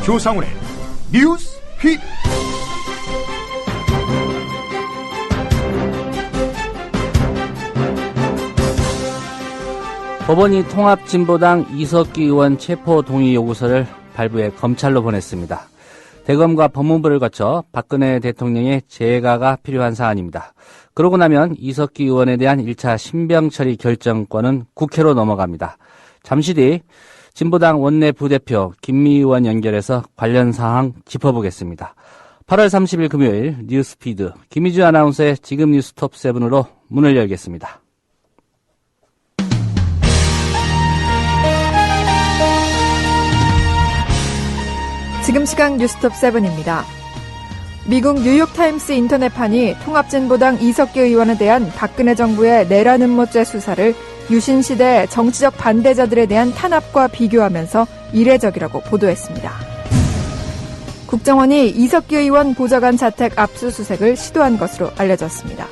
조상훈의 뉴스 픽. 법원이 통합진보당 이석기 의원 체포 동의 요구서를 발부해 검찰로 보냈습니다. 대검과 법무부를 거쳐 박근혜 대통령의 재가가 필요한 사안입니다. 그러고 나면 이석기 의원에 대한 1차 신병 처리 결정권은 국회로 넘어갑니다. 잠시 뒤 진보당 원내 부대표 김미 의원 연결해서 관련 사항 짚어보겠습니다. 8월 30일 금요일 뉴스피드 김희주 아나운서의 지금 뉴스 톱7으로 문을 열겠습니다. 지금 시각 뉴스톱7입니다. 미국 뉴욕타임스 인터넷판이 통합진보당 이석기 의원에 대한 박근혜 정부의 내란 음모죄 수사를 유신시대 정치적 반대자들에 대한 탄압과 비교하면서 이례적이라고 보도했습니다. 국정원이 이석기 의원 보좌관 자택 압수수색을 시도한 것으로 알려졌습니다.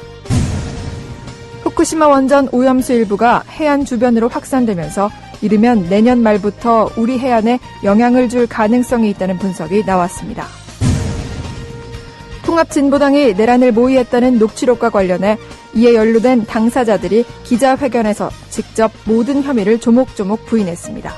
후쿠시마 원전 오염수 일부가 해안 주변으로 확산되면서 이르면 내년 말부터 우리 해안에 영향을 줄 가능성이 있다는 분석이 나왔습니다. 통합진보당이 내란을 모의했다는 녹취록과 관련해 이에 연루된 당사자들이 기자회견에서 직접 모든 혐의를 조목조목 부인했습니다.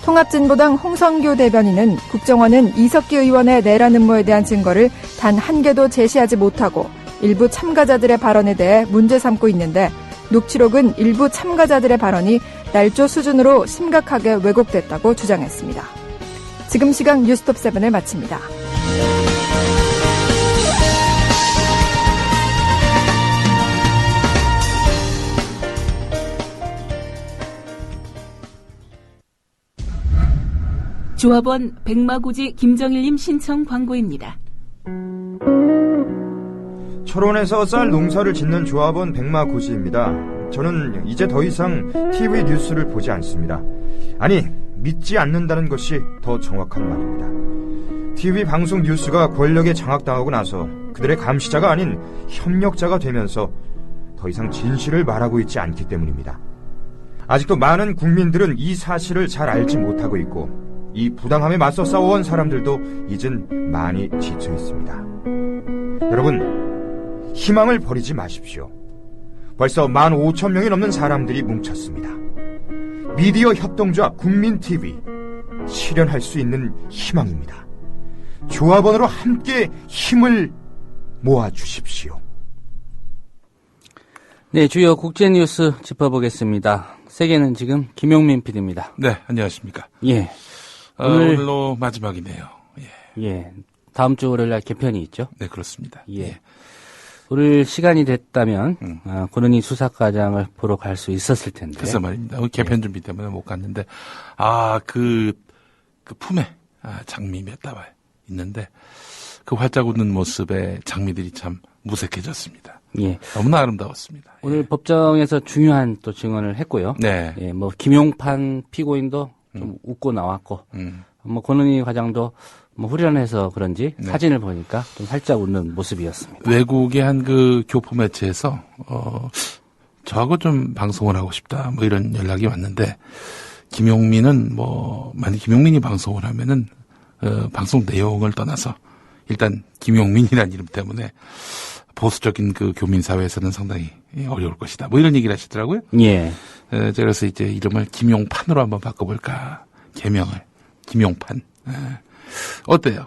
통합진보당 홍성규 대변인은 국정원은 이석기 의원의 내란 음모에 대한 증거를 단 한 개도 제시하지 못하고 일부 참가자들의 발언에 대해 문제 삼고 있는데 녹취록은 일부 참가자들의 발언이 날조 수준으로 심각하게 왜곡됐다고 주장했습니다. 지금 시각 뉴스톱7을 마칩니다. 조합원 백마고지 김정일님 신청 광고입니다. 철원에서 쌀 농사를 짓는 조합원 백마고지입니다. 저는 이제 더 이상 TV 뉴스를 보지 않습니다. 아니, 믿지 않는다는 것이 더 정확한 말입니다. TV 방송 뉴스가 권력에 장악당하고 나서 그들의 감시자가 아닌 협력자가 되면서 더 이상 진실을 말하고 있지 않기 때문입니다. 아직도 많은 국민들은 이 사실을 잘 알지 못하고 있고 이 부당함에 맞서 싸워온 사람들도 이젠 많이 지쳐 있습니다. 여러분, 희망을 버리지 마십시오. 벌써 15,000명이 넘는 사람들이 뭉쳤습니다. 미디어 협동조합 국민TV, 실현할 수 있는 희망입니다. 조합원으로 함께 힘을 모아주십시오. 네, 주요 국제 뉴스 짚어보겠습니다. 세계는 지금 김용민 PD입니다. 네, 안녕하십니까. 예. 오늘로 마지막이네요. 예. 다음 주 월요일날 개편이 있죠? 네, 그렇습니다. 예. 오늘 시간이 됐다면 고른희 수사과장을 보러 갈 수 있었을 텐데. 글쎄 말입니다. 개편 준비 때문에 못 갔는데 그 품에 장미 몇 다발 있는데 그 활짝 웃는 모습에 장미들이 참 무색해졌습니다. 예. 너무나 아름다웠습니다. 오늘 법정에서 중요한 또 증언을 했고요. 네. 예, 뭐 김용판 피고인도 좀 웃고 나왔고, 뭐 고른희 과장도 뭐 후련해서 그런지 사진을 보니까 좀 활짝 웃는 모습이었습니다. 외국의 한 그 교포 매체에서 저하고 좀 방송을 하고 싶다 뭐 이런 연락이 왔는데 김용민은 만약 김용민이 방송을 하면은 방송 내용을 떠나서 일단 김용민이라는 이름 때문에 보수적인 그 교민 사회에서는 상당히 어려울 것이다. 뭐 이런 얘기를 하시더라고요. 예. 그래서 이제 이름을 김용판으로 한번 바꿔볼까. 개명을 김용판. 어때요?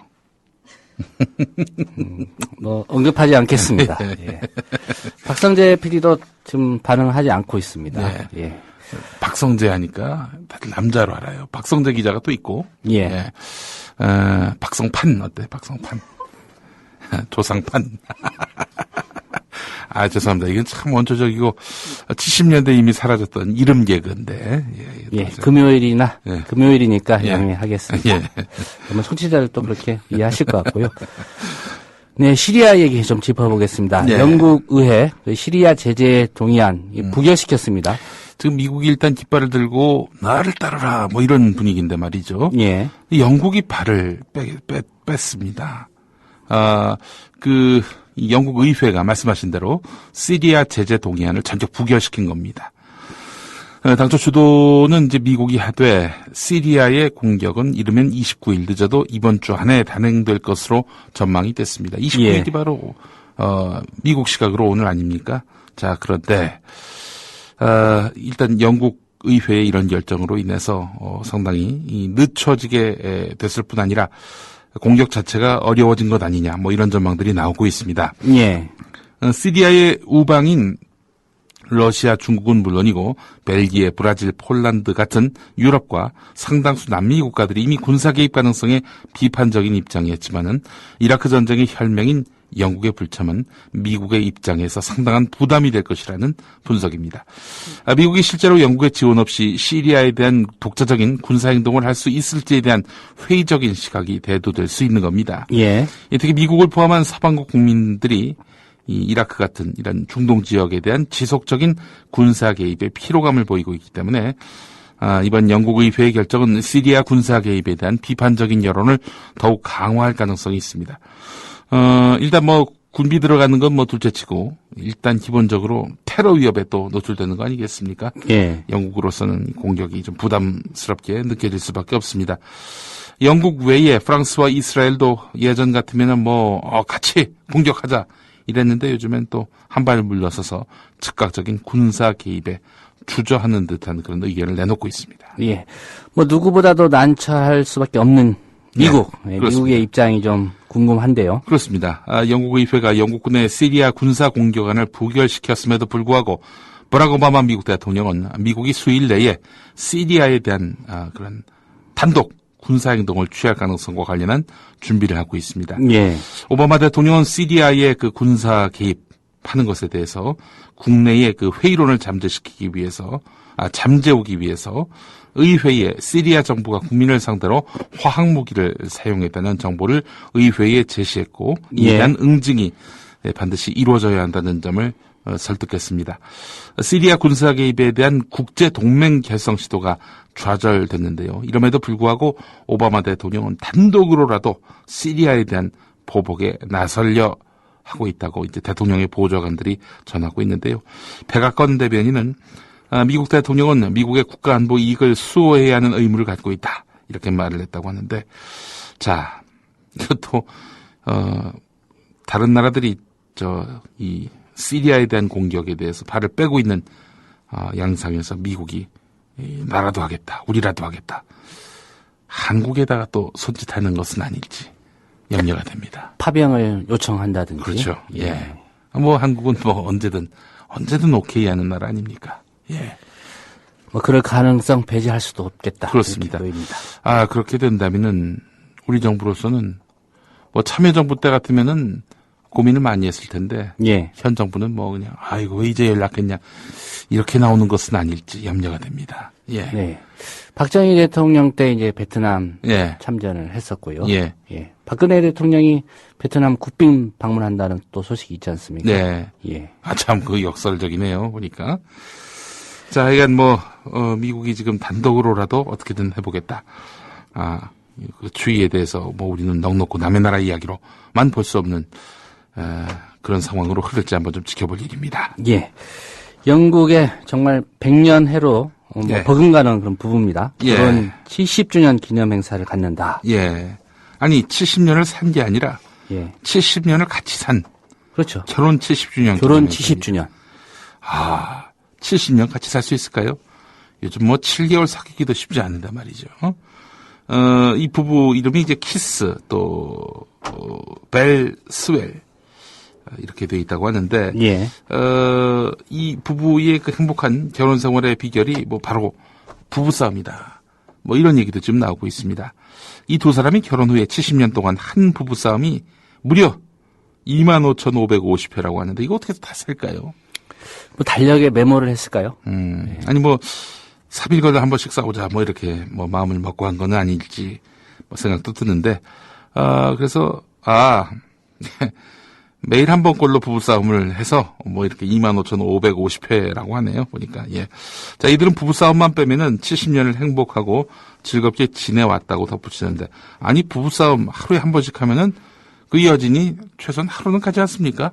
언급하지 않겠습니다. 예. 박성재 PD도 지금 반응하지 않고 있습니다. 네. 예. 박성재 하니까 다들 남자로 알아요. 박성재 기자가 또 있고. 예. 예. 박성판 어때? 박성판. 조상판. 죄송합니다. 이건 참 원초적이고 70년대 이미 사라졌던 이름 개그인데. 예, 금요일이나 예. 금요일이니까 예. 양해하겠습니다. 예. 아마 청취자들도 그렇게 이해하실 것 같고요. 네, 시리아 얘기 좀 짚어보겠습니다. 예. 영국 의회 시리아 제재 동의안 부결시켰습니다. 지금 미국이 일단 깃발을 들고 나를 따르라 뭐 이런 분위기인데 말이죠. 예. 영국이 발을 뺐습니다. 이 영국 의회가 말씀하신 대로 시리아 제재 동의안을 전격 부결시킨 겁니다. 당초 주도는 이제 미국이 하되 시리아의 공격은 이르면 29일 늦어도 이번 주 안에 단행될 것으로 전망이 됐습니다. 29일이 예. 바로 미국 시각으로 오늘 아닙니까? 자, 그런데 일단 영국 의회의 이런 결정으로 인해서 상당히 늦춰지게 됐을 뿐 아니라 공격 자체가 어려워진 것 아니냐, 뭐 이런 전망들이 나오고 있습니다. 예. 시리아의 우방인 러시아, 중국은 물론이고 벨기에, 브라질, 폴란드 같은 유럽과 상당수 남미 국가들이 이미 군사 개입 가능성에 비판적인 입장이었지만은 이라크 전쟁의 혈맹인 영국의 불참은 미국의 입장에서 상당한 부담이 될 것이라는 분석입니다. 미국이 실제로 영국의 지원 없이 시리아에 대한 독자적인 군사행동을 할 수 있을지에 대한 회의적인 시각이 대두될 수 있는 겁니다. 예. 특히 미국을 포함한 서방국 국민들이 이 이라크 같은 이런 중동 지역에 대한 지속적인 군사 개입에 피로감을 보이고 있기 때문에 이번 영국 의회의 결정은 시리아 군사 개입에 대한 비판적인 여론을 더욱 강화할 가능성이 있습니다. 일단 뭐 군비 들어가는 건 뭐 둘째치고 일단 기본적으로 테러 위협에 또 노출되는 거 아니겠습니까? 예. 영국으로서는 공격이 좀 부담스럽게 느껴질 수밖에 없습니다. 영국 외에 프랑스와 이스라엘도 예전 같으면은 뭐 같이 공격하자 이랬는데 요즘엔 또 한 발 물러서서 즉각적인 군사 개입에 주저하는 듯한 그런 의견을 내놓고 있습니다. 예. 뭐 누구보다도 난처할 수밖에 없는 미국. 네, 미국의 입장이 좀 궁금한데요. 그렇습니다. 영국 의회가 영국군의 시리아 군사 공격안을 부결시켰음에도 불구하고 버락 오바마 미국 대통령은 미국이 수일 내에 시리아에 대한 그런 단독 군사 행동을 취할 가능성과 관련한 준비를 하고 있습니다. 예. 오바마 대통령은 시리아의 그 군사 개입하는 것에 대해서 국내의 그 회의론을 잠재우기 위해서 의회에 시리아 정부가 국민을 상대로 화학무기를 사용했다는 정보를 의회에 제시했고 이에 대한 응징이 반드시 이루어져야 한다는 점을 설득했습니다. 시리아 군사 개입에 대한 국제 동맹 결성 시도가 좌절됐는데요. 이럼에도 불구하고 오바마 대통령은 단독으로라도 시리아에 대한 보복에 나설려 하고 있다고 이제 대통령의 보좌관들이 전하고 있는데요. 백악관 대변인은 미국 대통령은 미국의 국가안보 이익을 수호해야 하는 의무를 갖고 있다. 이렇게 말을 했다고 하는데, 자, 이것도, 다른 나라들이, 이, 시리아에 대한 공격에 대해서 발을 빼고 있는, 양상에서 미국이, 나라도 하겠다. 우리라도 하겠다. 한국에다가 또 손짓하는 것은 아닐지 염려가 됩니다. 파병을 요청한다든지. 그렇죠. 예. 뭐 한국은 뭐 언제든 오케이 하는 나라 아닙니까? 예. 뭐 그럴 가능성 배제할 수도 없겠다. 그렇습니다. 보입니다. 그렇게 된다면은 우리 정부로서는 뭐 참여정부 때 같으면은 고민을 많이 했을 텐데 예. 현 정부는 뭐 그냥 아이고 왜 이제 연락했냐 이렇게 나오는 것은 아닐지 염려가 됩니다. 예. 네. 박정희 대통령 때 이제 베트남 예. 참전을 했었고요. 예. 예. 박근혜 대통령이 베트남 국빈 방문한다는 또 소식이 있지 않습니까? 네. 예. 참 그 역설적이네요. 보니까. 자, 하여간 미국이 지금 단독으로라도 어떻게든 해보겠다. 그 추이에 대해서 뭐 우리는 넉넉고 남의 나라 이야기로만 볼 수 없는 그런 상황으로 흐를지 한번 좀 지켜볼 일입니다. 예. 영국의 정말 100년 해로 예. 버금가는 그런 부부입니다. 예. 결혼 70주년 기념 행사를 갖는다. 예. 아니 70년을 산 게 아니라 예. 70년을 같이 산 그렇죠. 결혼 70주년. 결혼 70주년. 70년 같이 살 수 있을까요? 요즘 뭐 7개월 사귀기도 쉽지 않는단 말이죠. 이 부부 이름이 이제 키스 벨 스웰 이렇게 되어 있다고 하는데, 예. 이 부부의 그 행복한 결혼 생활의 비결이 뭐 바로 부부싸움이다. 뭐 이런 얘기도 지금 나오고 있습니다. 이 두 사람이 결혼 후에 70년 동안 한 부부싸움이 무려 25,550회라고 하는데 이거 어떻게 다 살까요? 뭐 달력에 메모를 했을까요? 아니 뭐 삽일거리 한 번씩 싸우자 뭐 이렇게 뭐 마음을 먹고 한 건 아닐지 뭐 생각도 드는데 그래서 매일 한 번꼴로 부부싸움을 해서 뭐 이렇게 25,550회라고 하네요. 보니까 예. 자, 이들은 부부싸움만 빼면은 70년을 행복하고 즐겁게 지내왔다고 덧붙이는데 아니 부부싸움 하루에 한 번씩 하면은 그 여진이 최소한 하루는 가지 않습니까?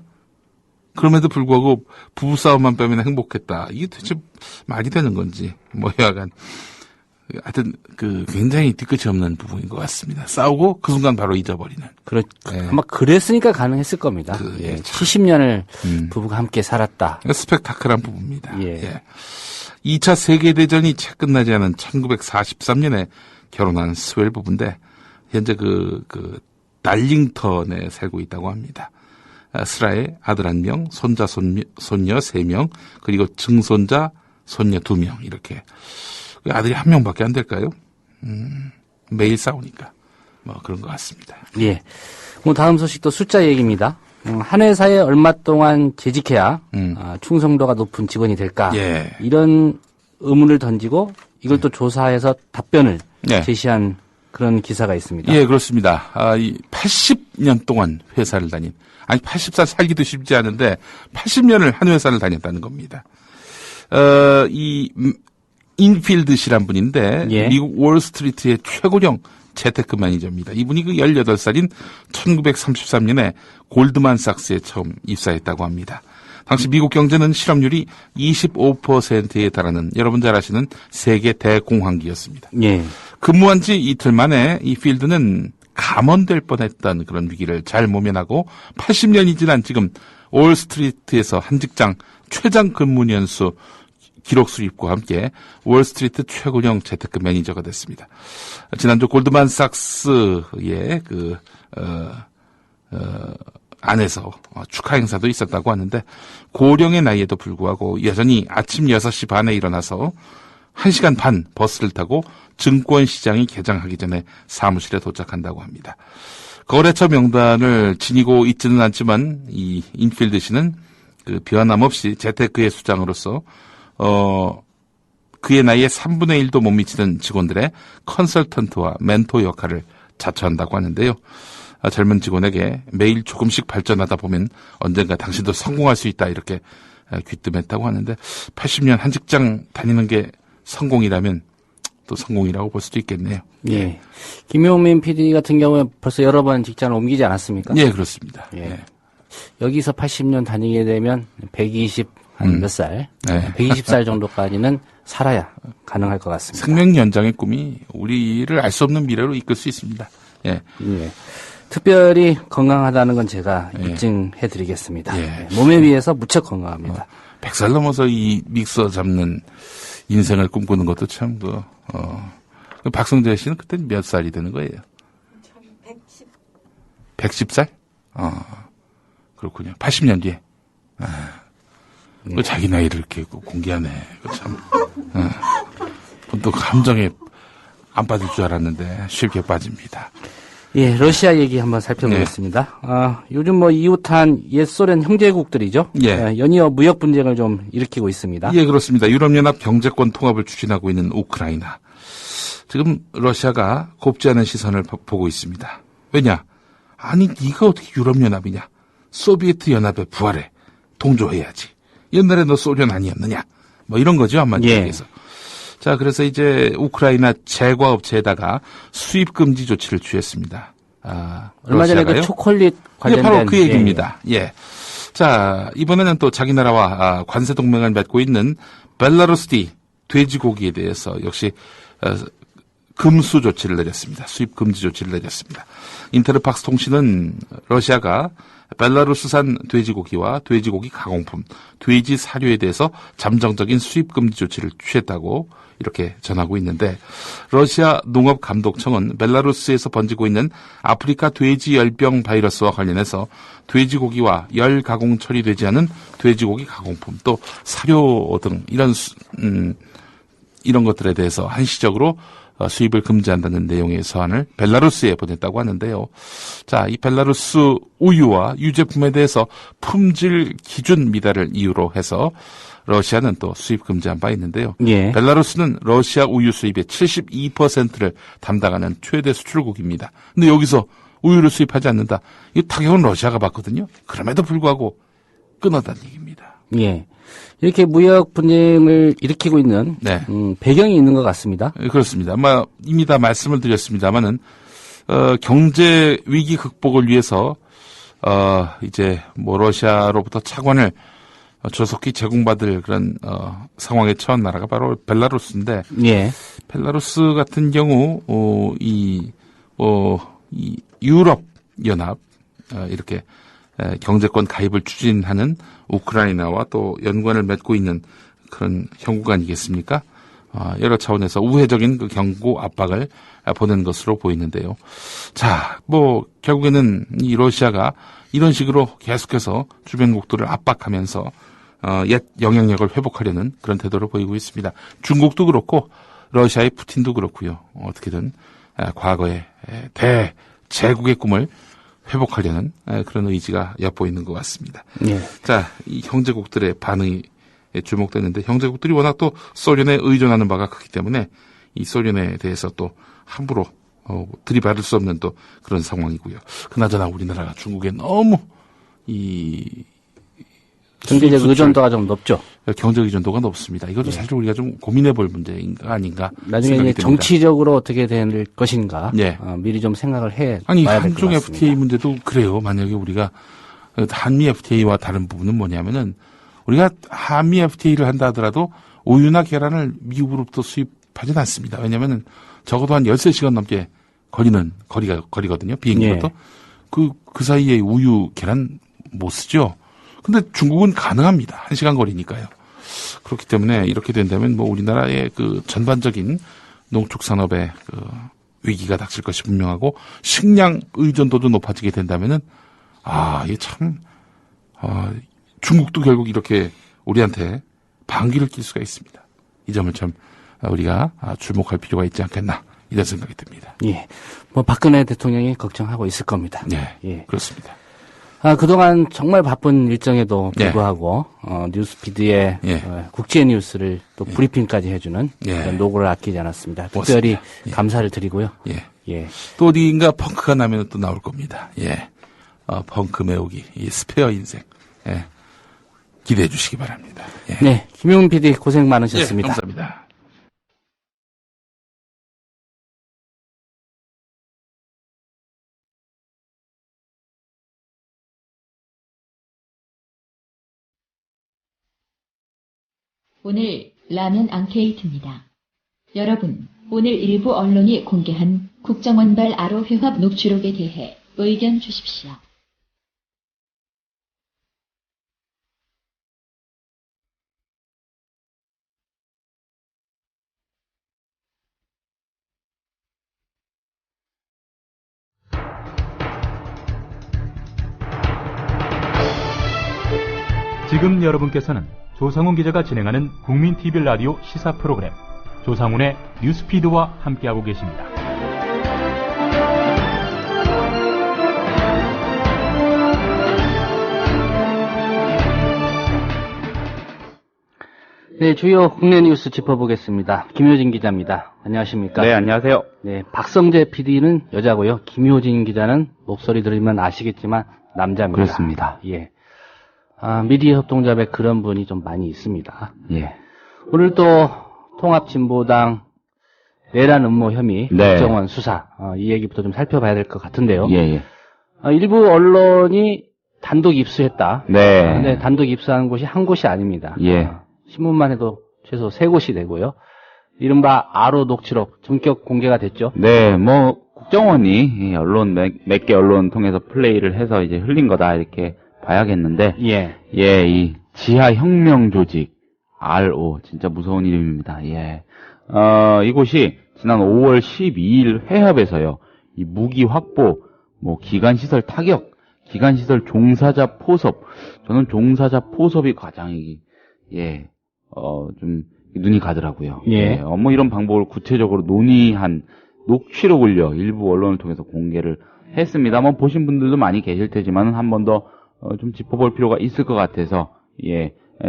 그럼에도 불구하고 부부싸움만 빼면 행복했다. 이게 도대체 말이 되는 건지, 뭐, 여하간. 하여튼, 굉장히 뒤끝이 없는 부분인 것 같습니다. 싸우고 그 순간 바로 잊어버리는. 아마 그랬으니까 가능했을 겁니다. 70년을 부부가 함께 살았다. 스펙타클한 부부입니다. 예. 2차 세계대전이 채 끝나지 않은 1943년에 결혼한 스웰 부부인데, 현재 달링턴에 살고 있다고 합니다. 스라의 아들 1명, 손자, 손녀 3명, 그리고 증손자, 손녀 2명, 이렇게. 아들이 1명밖에 안 될까요? 매일 싸우니까. 뭐 그런 것 같습니다. 예. 다음 소식도 숫자 얘기입니다. 한 회사에 얼마 동안 재직해야 충성도가 높은 직원이 될까? 예. 이런 의문을 던지고 이걸 또 조사해서 답변을 제시한 그런 기사가 있습니다. 예, 그렇습니다. 80년 동안 회사를 다닌, 80살 살기도 쉽지 않은데 80년을 한 회사를 다녔다는 겁니다. 인필드 씨란 분인데 미국 월스트리트의 최고령 재테크 매니저입니다. 이분이 18살인 1933년에 골드만삭스에 처음 입사했다고 합니다. 당시 미국 경제는 실업률이 25%에 달하는 여러분 잘 아시는 세계 대공황기였습니다. 예. 근무한 지 이틀 만에 이 필드는 감원될 뻔했던 그런 위기를 잘 모면하고 80년이 지난 지금 월스트리트에서 한 직장 최장 근무 년수 기록 수립과 함께 월스트리트 최고령 재테크 매니저가 됐습니다. 지난주 골드만삭스의 안에서 축하 행사도 있었다고 하는데 고령의 나이에도 불구하고 여전히 아침 6시 반에 일어나서 1시간 반 버스를 타고 증권시장이 개장하기 전에 사무실에 도착한다고 합니다. 거래처 명단을 지니고 있지는 않지만 이 인필드 씨는 변함없이 재테크의 수장으로서 그의 나이에 3분의 1도 못 미치는 직원들의 컨설턴트와 멘토 역할을 자처한다고 하는데요. 젊은 직원에게 매일 조금씩 발전하다 보면 언젠가 당신도 성공할 수 있다 이렇게 귀뜸했다고 하는데 80년 한 직장 다니는 게 성공이라면 또 성공이라고 볼 수도 있겠네요. 예. 김용민 PD 같은 경우에 벌써 여러 번 직장을 옮기지 않았습니까? 예, 그렇습니다. 예. 여기서 80년 다니게 되면 120 한 몇 살, 120살 정도까지는 살아야 가능할 것 같습니다. 생명 연장의 꿈이 우리를 알 수 없는 미래로 이끌 수 있습니다. 예. 예. 특별히 건강하다는 건 제가 입증해드리겠습니다. 예. 몸에 비해서 무척 건강합니다. 100살 넘어서 이 믹서 잡는 인생을 꿈꾸는 것도 참 박성재 씨는 그때 몇 살이 되는 거예요? 110살? 그렇군요. 80년 뒤에. 자기 나이를 이렇게 공개하네. 참. 또 감정에 안 빠질 줄 알았는데 쉽게 빠집니다. 예, 러시아 얘기 한번 살펴보겠습니다. 요즘 이웃한 옛 소련 형제국들이죠. 예. 연이어 무역 분쟁을 좀 일으키고 있습니다. 예, 그렇습니다. 유럽연합 경제권 통합을 추진하고 있는 우크라이나. 지금 러시아가 곱지 않은 시선을 보고 있습니다. 왜냐? 아니, 네가 어떻게 유럽연합이냐? 소비에트 연합에 부활해. 동조해야지. 옛날에 너 소련 아니었느냐? 뭐 이런 거죠, 한마디로 얘기해서. 자, 그래서 이제 우크라이나 제과업체에다가 수입 금지 조치를 취했습니다. 얼마 전에 그 초콜릿 관련된. 바로 그 얘기입니다. 예. 자, 이번에는 또 자기 나라와 관세 동맹을 맺고 있는 벨라루스 돼지고기에 대해서 역시 금수 조치를 내렸습니다. 수입 금지 조치를 내렸습니다. 인터팍스 통신은 러시아가 벨라루스산 돼지고기와 돼지고기 가공품, 돼지 사료에 대해서 잠정적인 수입 금지 조치를 취했다고 이렇게 전하고 있는데 러시아 농업감독청은 벨라루스에서 번지고 있는 아프리카 돼지 열병 바이러스와 관련해서 돼지고기와 열 가공 처리되지 않은 돼지고기 가공품 또 사료 등 이런 것들에 대해서 한시적으로 수입을 금지한다는 내용의 서한을 벨라루스에 보냈다고 하는데요. 자, 이 벨라루스 우유와 유제품에 대해서 품질 기준 미달을 이유로 해서 러시아는 또 수입 금지한 바 있는데요. 예. 벨라루스는 러시아 우유 수입의 72%를 담당하는 최대 수출국입니다. 근데 여기서 우유를 수입하지 않는다. 이 타격은 러시아가 받거든요. 그럼에도 불구하고 끊었다는 얘기입니다. 예. 이렇게 무역 분쟁을 일으키고 있는 배경이 있는 것 같습니다. 그렇습니다. 이미 다 말씀을 드렸습니다만은 경제 위기 극복을 위해서 이제 뭐 러시아로부터 차관을 조속히 제공받을 그런 상황에 처한 나라가 바로 벨라루스인데, 예. 벨라루스 같은 경우 이 유럽 연합 이렇게 경제권 가입을 추진하는 우크라이나와 또 연관을 맺고 있는 그런 형국 아니겠습니까? 여러 차원에서 우회적인 그 경고 압박을 보낸 것으로 보이는데요. 자, 뭐 결국에는 이 러시아가 이런 식으로 계속해서 주변국들을 압박하면서 옛 영향력을 회복하려는 그런 태도를 보이고 있습니다. 중국도 그렇고 러시아의 푸틴도 그렇고요. 어떻게든 과거의 대제국의 꿈을 회복하려는 그런 의지가 엿보이는 것 같습니다. 예. 자, 이 형제국들의 반응이 주목되는데, 형제국들이 워낙 또 소련에 의존하는 바가 크기 때문에 이 소련에 대해서 또 함부로 들이받을 수 없는 또 그런 상황이고요. 그나저나 우리나라가 중국에 너무 이 경제적 의존도가 좀 높죠. 경제 의존도가 높습니다. 이것도 사실 우리가 좀 고민해 볼 문제인가 아닌가. 나중에 이제 정치적으로 어떻게 될 것인가. 예. 미리 좀 생각을 해 아니, 봐야 될 것 한중 같습니다. FTA 문제도 그래요. 만약에 우리가 한미 FTA와 다른 부분은 뭐냐면은 우리가 한미 FTA를 한다 하더라도 우유나 계란을 미국으로부터 수입하지는 않습니다. 왜냐면은 적어도 한 13시간 넘게 거리거든요. 비행기로도. 예. 그 사이에 우유, 계란 못 쓰죠. 근데 중국은 가능합니다. 1시간 거리니까요. 그렇기 때문에 이렇게 된다면 뭐 우리나라의 그 전반적인 농축산업의 그 위기가 닥칠 것이 분명하고, 식량 의존도도 높아지게 된다면은 이게 참 중국도 결국 이렇게 우리한테 반기를 낄 수가 있습니다. 이 점을 참 우리가 주목할 필요가 있지 않겠나, 이런 생각이 듭니다. 예. 뭐 박근혜 대통령이 걱정하고 있을 겁니다. 네, 예. 그렇습니다. 그동안 정말 바쁜 일정에도 예. 불구하고 뉴스피드에 예. 국제 뉴스를 또 브리핑까지 해주는 예. 그런 노고를 아끼지 않았습니다. 특별히 예. 감사를 드리고요. 예. 예. 또 어디인가 펑크가 나면 또 나올 겁니다. 예. 펑크 메우기, 이 스페어 인생. 예. 기대해 주시기 바랍니다. 예. 네, 김용 PD 고생 많으셨습니다. 예, 감사합니다. 오늘 라면 앙케이트입니다. 여러분, 오늘 일부 언론이 공개한 국정원발 아로 회합 녹취록에 대해 의견 주십시오. 지금 여러분께서는 조상훈 기자가 진행하는 국민 TV 라디오 시사 프로그램 조상훈의 뉴스피드와 함께하고 계십니다. 네, 주요 국내 뉴스 짚어보겠습니다. 김효진 기자입니다. 안녕하십니까? 네, 안녕하세요. 네, 박성재 PD는 여자고요. 김효진 기자는 목소리 들으면 아시겠지만 남자입니다. 그렇습니다. 예. 미디어 협동조합에 그런 분이 좀 많이 있습니다. 예. 오늘 또 통합진보당 내란 음모 혐의 네. 국정원 수사 이 얘기부터 좀 살펴봐야 될 것 같은데요. 예. 일부 언론이 단독 입수했다. 네. 근데 단독 입수한 곳이 한 곳이 아닙니다. 예. 신문만 해도 최소 3곳이 되고요. 이른바 아로 녹취록 전격 공개가 됐죠. 네, 뭐 국정원이 이 언론 몇 개 언론 통해서 플레이를 해서 이제 흘린 거다 이렇게 봐야겠는데, 예, 이 지하 혁명 조직 RO 진짜 무서운 이름입니다. 예, 이곳이 지난 5월 12일 회합에서요, 이 무기 확보, 뭐 기관 시설 타격, 기관 시설 종사자 포섭, 저는 종사자 포섭이 가장 좀 눈이 가더라고요. 예. 뭐 이런 방법을 구체적으로 논의한 녹취록을요, 일부 언론을 통해서 공개를 했습니다. 뭐 보신 분들도 많이 계실 테지만 한 번 더 좀 짚어볼 필요가 있을 것 같아서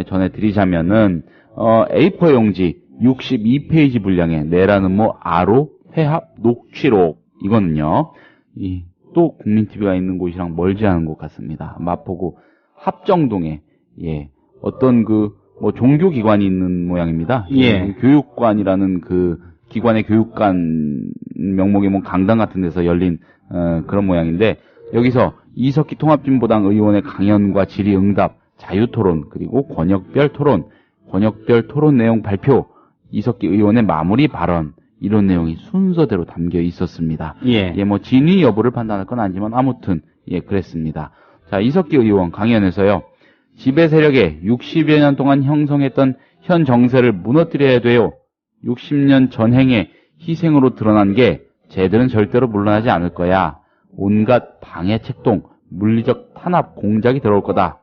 전해드리자면은 A4 용지 62페이지 분량의 내라는 뭐 아로 회합 녹취록, 이거는요 또 국민TV가 있는 곳이랑 멀지 않은 것 같습니다. 마포구 합정동에 어떤 뭐 종교기관이 있는 모양입니다. 예. 교육관이라는 그 기관의 교육관 명목의 뭐 강당 같은 데서 열린 그런 모양인데, 여기서 이석기 통합진보당 의원의 강연과 질의응답, 자유토론, 그리고 권역별 토론 내용 발표, 이석기 의원의 마무리 발언, 이런 내용이 순서대로 담겨 있었습니다. 예. 뭐 진위 여부를 판단할 건 아니지만 아무튼 그랬습니다. 자, 이석기 의원 강연에서요. 지배 세력에 60여 년 동안 형성했던 현 정세를 무너뜨려야 돼요. 60년 전행의 희생으로 드러난 게 쟤들은 절대로 물러나지 않을 거야. 온갖 방해 책동, 물리적 탄압, 공작이 들어올 거다.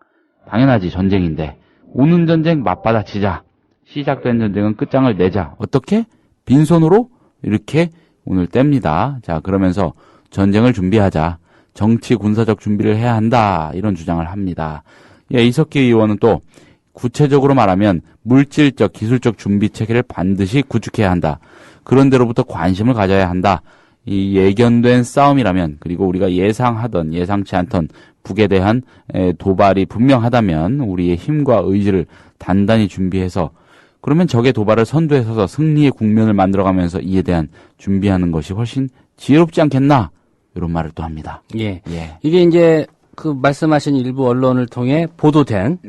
당연하지, 전쟁인데. 오는 전쟁 맞받아치자. 시작된 전쟁은 끝장을 내자. 어떻게? 빈손으로? 이렇게 오늘 뗍니다. 자, 그러면서 전쟁을 준비하자. 정치 군사적 준비를 해야 한다. 이런 주장을 합니다. 이석기 의원은 또 구체적으로 말하면 물질적, 기술적 준비 체계를 반드시 구축해야 한다. 그런 데로부터 관심을 가져야 한다. 이 예견된 싸움이라면, 그리고 우리가 예상하던, 예상치 않던 북에 대한 도발이 분명하다면 우리의 힘과 의지를 단단히 준비해서, 그러면 적의 도발을 선두에 서서 승리의 국면을 만들어가면서 이에 대한 준비하는 것이 훨씬 지혜롭지 않겠나? 이런 말을 또 합니다. 예. 이게 이제 그 말씀하신 일부 언론을 통해 보도된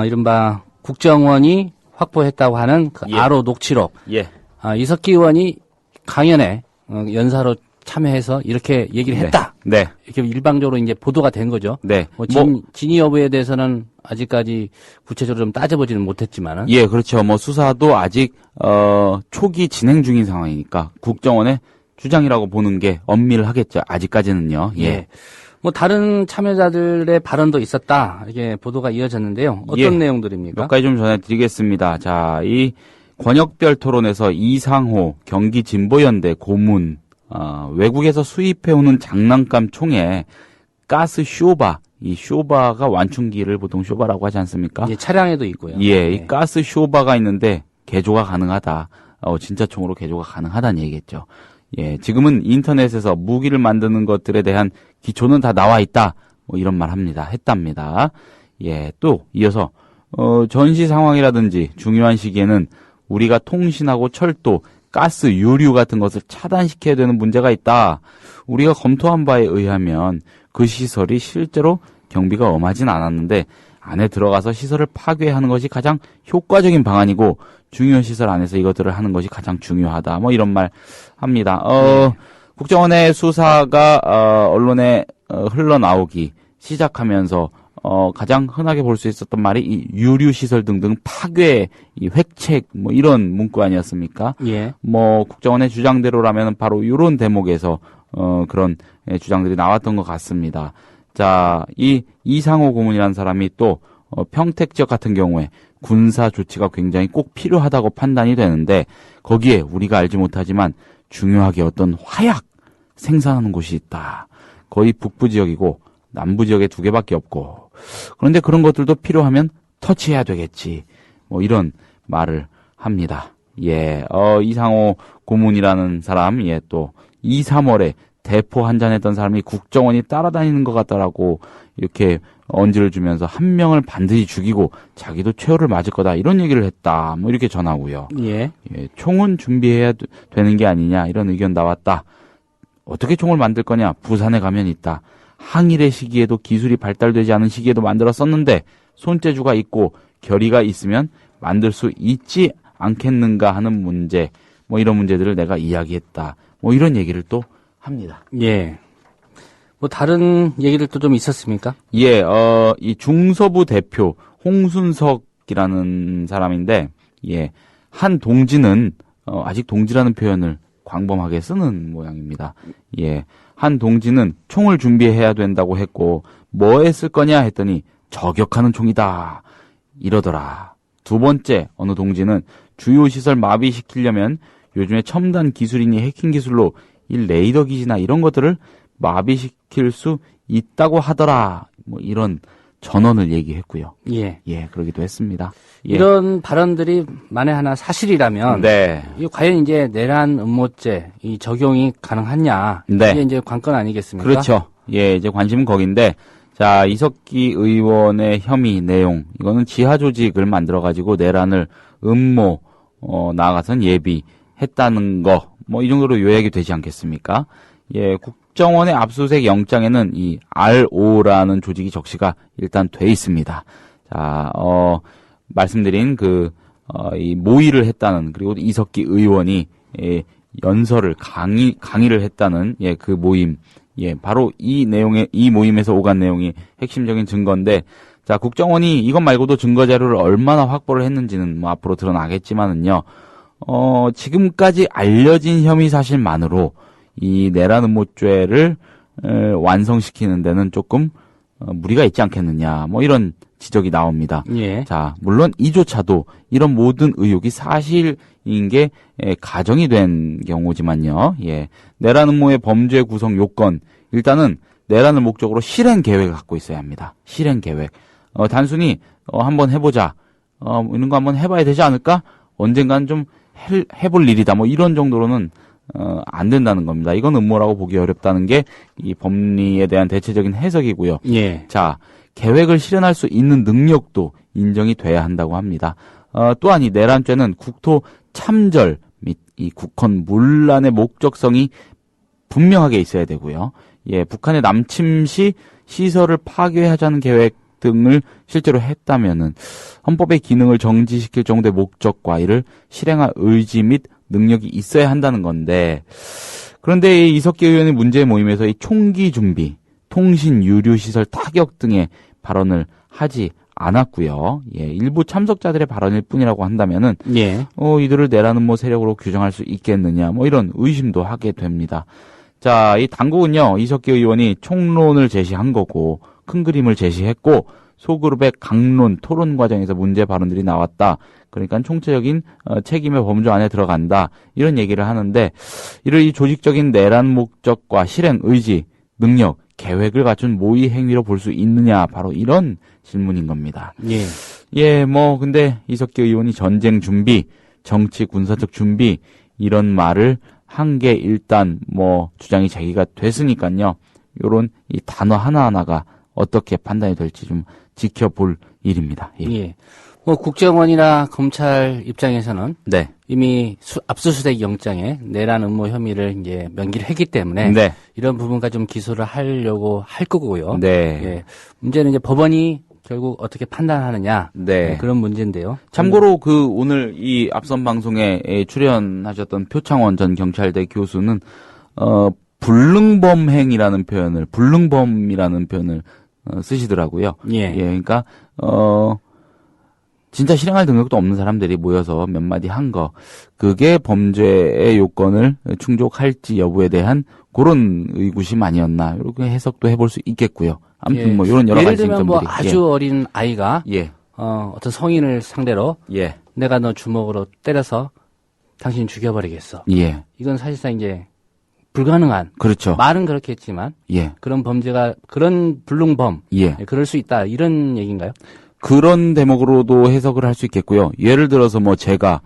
이른바 국정원이 확보했다고 하는 그 아로 녹취록. 이석기 의원이 강연에 연사로 참여해서 이렇게 얘기를 했다. 이렇게 일방적으로 이제 보도가 된 거죠. 뭐 진위 여부에 대해서는 아직까지 구체적으로 좀 따져보지는 못했지만은. 그렇죠. 뭐 수사도 아직 초기 진행 중인 상황이니까 국정원의 주장이라고 보는 게 엄밀하겠죠. 아직까지는요. 뭐 다른 참여자들의 발언도 있었다. 이게 보도가 이어졌는데요. 어떤 내용들입니까? 몇 가지 좀 전해드리겠습니다. 자, 이 권역별 토론에서 이상호 경기진보연대 고문, 외국에서 수입해오는 장난감 총에 가스 쇼바, 이 쇼바가 완충기를 보통 쇼바라고 하지 않습니까? 차량에도 있고요. 이 가스 쇼바가 있는데 개조가 가능하다. 진짜 총으로 개조가 가능하다는 얘기겠죠. 지금은 인터넷에서 무기를 만드는 것들에 대한 기초는 다 나와 있다. 뭐 이런 말 했답니다. 또 이어서 전시 상황이라든지 중요한 시기에는 우리가 통신하고 철도, 가스, 유류 같은 것을 차단시켜야 되는 문제가 있다. 우리가 검토한 바에 의하면 그 시설이 실제로 경비가 엄하진 않았는데 안에 들어가서 시설을 파괴하는 것이 가장 효과적인 방안이고 중요한 시설 안에서 이것들을 하는 것이 가장 중요하다. 뭐 이런 말 합니다. 국정원의 수사가 언론에 흘러나오기 시작하면서 가장 흔하게 볼 수 있었던 말이 이 유류 시설 등등 파괴, 이 획책 뭐 이런 문구 아니었습니까? 뭐 국정원의 주장대로라면 바로 이런 대목에서 그런 주장들이 나왔던 것 같습니다. 자, 이 이상호 고문이라는 사람이 또 평택 지역 같은 경우에 군사 조치가 굉장히 꼭 필요하다고 판단이 되는데 거기에 우리가 알지 못하지만 중요하게 어떤 화약 생산하는 곳이 있다. 거의 북부 지역이고 남부 지역에 2개밖에 없고 그런데 그런 것들도 필요하면 터치해야 되겠지. 뭐 이런 말을 합니다. 이상호 고문이라는 사람, 또 2, 3월에 대포 한잔했던 사람이 국정원이 따라다니는 것 같다라고 이렇게 언지를 주면서 한 명을 반드시 죽이고 자기도 최후를 맞을 거다 이런 얘기를 했다. 뭐 이렇게 전하고요. 총은 준비해야 되는 게 아니냐 이런 의견 나왔다. 어떻게 총을 만들 거냐? 부산에 가면 있다. 항일의 시기에도 기술이 발달되지 않은 시기에도 만들었었는데 손재주가 있고 결의가 있으면 만들 수 있지 않겠는가 하는 문제. 뭐 이런 문제들을 내가 이야기했다. 뭐 이런 얘기를 또 합니다. 뭐 다른 얘기들도 좀 있었습니까? 이 중서부 대표 홍순석이라는 사람인데, 한 동지는 아직 동지라는 표현을 광범하게 쓰는 모양입니다. 한 동지는 총을 준비해야 된다고 했고 뭐에 쓸 거냐 했더니 저격하는 총이다 이러더라. 두 번째 어느 동지는 주요 시설 마비시키려면 요즘에 첨단 기술이니 해킹 기술로 이 레이더 기지나 이런 것들을 마비시킬 수 있다고 하더라. 뭐 이런 전언을 얘기했고요. 그러기도 했습니다. 이런 발언들이 만에 하나 사실이라면 이 과연 이제 내란 음모죄 이 적용이 가능하냐 이게 이제 관건 아니겠습니까? 그렇죠. 이제 관심은 거긴데 자 이석기 의원의 혐의 내용 이거는 지하 조직을 만들어 가지고 내란을 음모 나아가선 예비했다는 거 뭐 이 정도로 요약이 되지 않겠습니까? 국정원의 압수수색 영장에는 이 RO라는 조직이 적시가 일단 돼 있습니다. 자, 말씀드린 이 모의를 했다는, 그리고 이석기 의원이 연설을 강의를 했다는 그 모임. 바로 이 모임에서 오간 내용이 핵심적인 증거인데, 자, 국정원이 이것 말고도 증거 자료를 얼마나 확보를 했는지는 뭐 앞으로 드러나겠지만은요, 지금까지 알려진 혐의 사실만으로 이 내란 음모죄를 완성시키는 데는 조금 무리가 있지 않겠느냐, 뭐 이런 지적이 나옵니다. 예. 자, 물론 이조차도 이런 모든 의혹이 사실인 게 가정이 된 경우지만요. 예. 내란 음모의 범죄 구성 요건, 일단은 내란을 목적으로 실행 계획을 갖고 있어야 합니다. 실행 계획. 단순히 한번 해보자, 이런 거 한번 해봐야 되지 않을까? 언젠간 좀 해볼 일이다. 뭐 이런 정도로는 안 된다는 겁니다. 이건 음모라고 보기 어렵다는 게 이 법리에 대한 대체적인 해석이고요. 예. 자, 계획을 실현할 수 있는 능력도 인정이 돼야 한다고 합니다. 또한 이 내란죄는 국토 참절 및 이 국헌 문란의 목적성이 분명하게 있어야 되고요. 예, 북한의 남침 시 시설을 파괴하자는 계획 등을 실제로 했다면은 헌법의 기능을 정지시킬 정도의 목적과 이를 실행할 의지 및 능력이 있어야 한다는 건데, 그런데 이석기 의원의 문제 모임에서 이 총기 준비, 통신 유류 시설 타격 등의 발언을 하지 않았고요. 예, 일부 참석자들의 발언일 뿐이라고 한다면은 예. 이들을 내란 음모 세력으로 규정할 수 있겠느냐, 뭐 이런 의심도 하게 됩니다. 자, 이 당국은요, 이석기 의원이 총론을 제시한 거고 큰 그림을 제시했고 소그룹의 강론 토론 과정에서 문제 발언들이 나왔다. 그러니까 총체적인 책임의 범주 안에 들어간다. 이런 얘기를 하는데, 이를 이 조직적인 내란 목적과 실행 의지, 능력, 계획을 갖춘 모의 행위로 볼 수 있느냐, 바로 이런 질문인 겁니다. 예. 예, 뭐 근데 이석기 의원이 전쟁 준비, 정치 군사적 준비 이런 말을 한 게 일단 뭐 주장이 제기가 됐으니까요. 요런 이 단어 하나하나가 어떻게 판단이 될지 좀 지켜볼 일입니다. 예. 예. 뭐 국정원이나 검찰 입장에서는 네. 이미 압수수색 영장에 내란 음모 혐의를 이제 명기를 했기 때문에 네. 이런 부분까지 좀 기소를 하려고 할 거고요. 네. 예. 문제는 이제 법원이 결국 어떻게 판단하느냐. 네. 그런 문제인데요. 참고로 오늘 이 앞선 방송에 출연하셨던 표창원 전 경찰대 교수는 불능범이라는 표현을 쓰시더라고요. 예. 그러니까 진짜 실행할 능력도 없는 사람들이 모여서 몇 마디 한 거, 그게 범죄의 요건을 충족할지 여부에 대한 그런 의구심 아니었나, 이렇게 해석도 해볼 수 있겠고요. 아무튼 예. 뭐 이런 여러 가지 예를 들면 뭐 점들이. 아주 어린 아이가 예. 어떤 성인을 상대로 예. 내가 너 주먹으로 때려서 당신 죽여버리겠어. 예. 이건 사실상 이제 불가능한. 그렇죠. 말은 그렇게 했지만 예. 그런 범죄가 그런 불능범. 예. 그럴 수 있다. 이런 얘기인가요? 그런 대목으로도 해석을 할 수 있겠고요. 예를 들어서 뭐 제가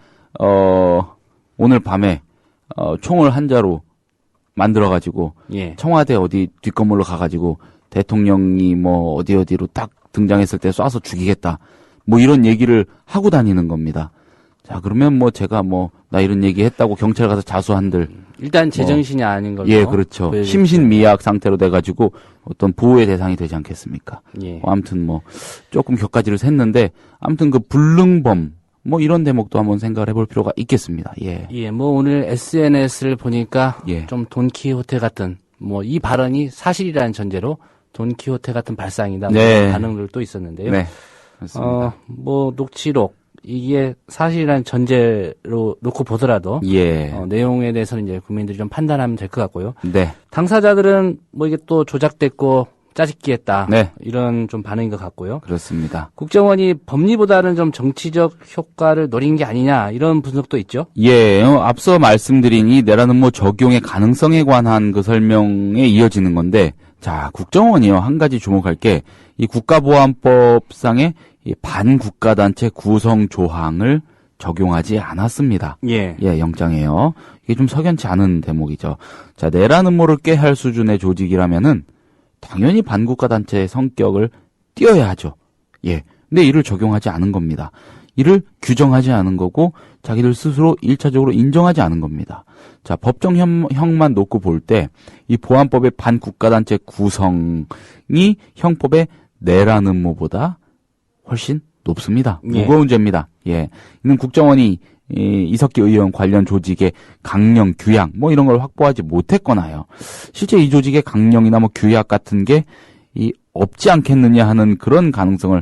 오늘 밤에 총을 한 자루 만들어 가지고 예. 청와대 어디 뒷건물로 가 가지고 대통령이 뭐 어디로 딱 등장했을 때 쏴서 죽이겠다. 뭐 이런 얘기를 하고 다니는 겁니다. 자, 그러면 뭐 제가 나 이런 얘기 했다고 경찰 가서 자수한들. 일단 제정신이 아닌 걸로. 예, 그렇죠. 심신미약 상태로 돼가지고 어떤 보호의 대상이 되지 않겠습니까? 예. 아무튼 뭐 조금 격가지를 샜는데, 아무튼 그 불능범 뭐 이런 대목도 한번 생각을 해볼 필요가 있겠습니다. 예. 예, 뭐 오늘 SNS를 보니까 예. 좀 돈키호테 같은 뭐 이 발언이 사실이라는 전제로 돈키호테 같은 발상이다. 네. 뭐 반응들도 있었는데요. 네. 그렇습니다. 뭐 녹취록 이게 사실이라는 전제로 놓고 보더라도 예. 내용에 대해서는 이제 국민들이 좀 판단하면 될 것 같고요. 네. 당사자들은 뭐 이게 또 조작됐고 짜집기 했다. 네. 이런 좀 반응인 것 같고요. 그렇습니다. 국정원이 법리보다는 좀 정치적 효과를 노린 게 아니냐 이런 분석도 있죠. 예, 앞서 말씀드린 이 내란 음모 적용의 가능성에 관한 그 설명에 이어지는 건데, 자, 국정원이요, 한 가지 주목할 게 이 국가보안법상의 이 반국가단체 구성 조항을 적용하지 않았습니다. 예. 예, 영장에요. 이게 좀 석연치 않은 대목이죠. 자, 내란 음모를 꾀할 수준의 조직이라면은 당연히 반국가단체의 성격을 띄어야 하죠. 예. 근데 이를 적용하지 않은 겁니다. 이를 규정하지 않은 거고 자기들 스스로 1차적으로 인정하지 않은 겁니다. 자, 법정형만 놓고 볼 때 이 보안법의 반국가단체 구성이 형법의 내란 음모보다 훨씬 높습니다. 예. 무거운 죄입니다. 예. 이는 국정원이 이석기 의원 관련 조직의 강령, 규약 뭐 이런 걸 확보하지 못했거나요. 실제 이 조직의 강령이나 뭐 규약 같은 게 없지 않겠느냐 하는 그런 가능성을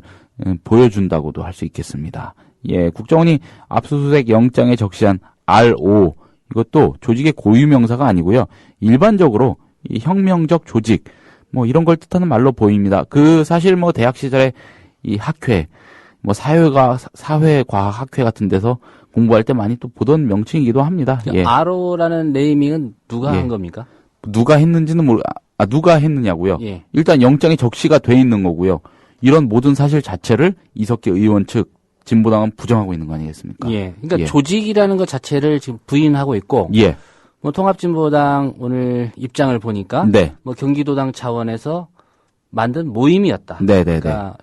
보여준다고도 할 수 있겠습니다. 예, 국정원이 압수수색 영장에 적시한 R5 이것도 조직의 고유명사가 아니고요. 일반적으로 이 혁명적 조직 뭐 이런 걸 뜻하는 말로 보입니다. 사실 뭐 대학 시절에 이 학회 뭐 사회과학 학회 같은 데서 공부할 때 많이 또 보던 명칭이기도 합니다. 예. 아로라는 네이밍은 누가 한 겁니까? 누가 했는지는 누가 했느냐고요. 예. 일단 영장에 적시가 돼 있는 거고요. 이런 모든 사실 자체를 이석기 의원 측 진보당은 부정하고 있는 거 아니겠습니까? 예. 그러니까 조직이라는 것 자체를 지금 부인하고 있고, 예. 뭐 통합진보당 오늘 입장을 보니까, 네. 뭐 경기도당 차원에서 만든 모임이었다. 네네네. 그러니까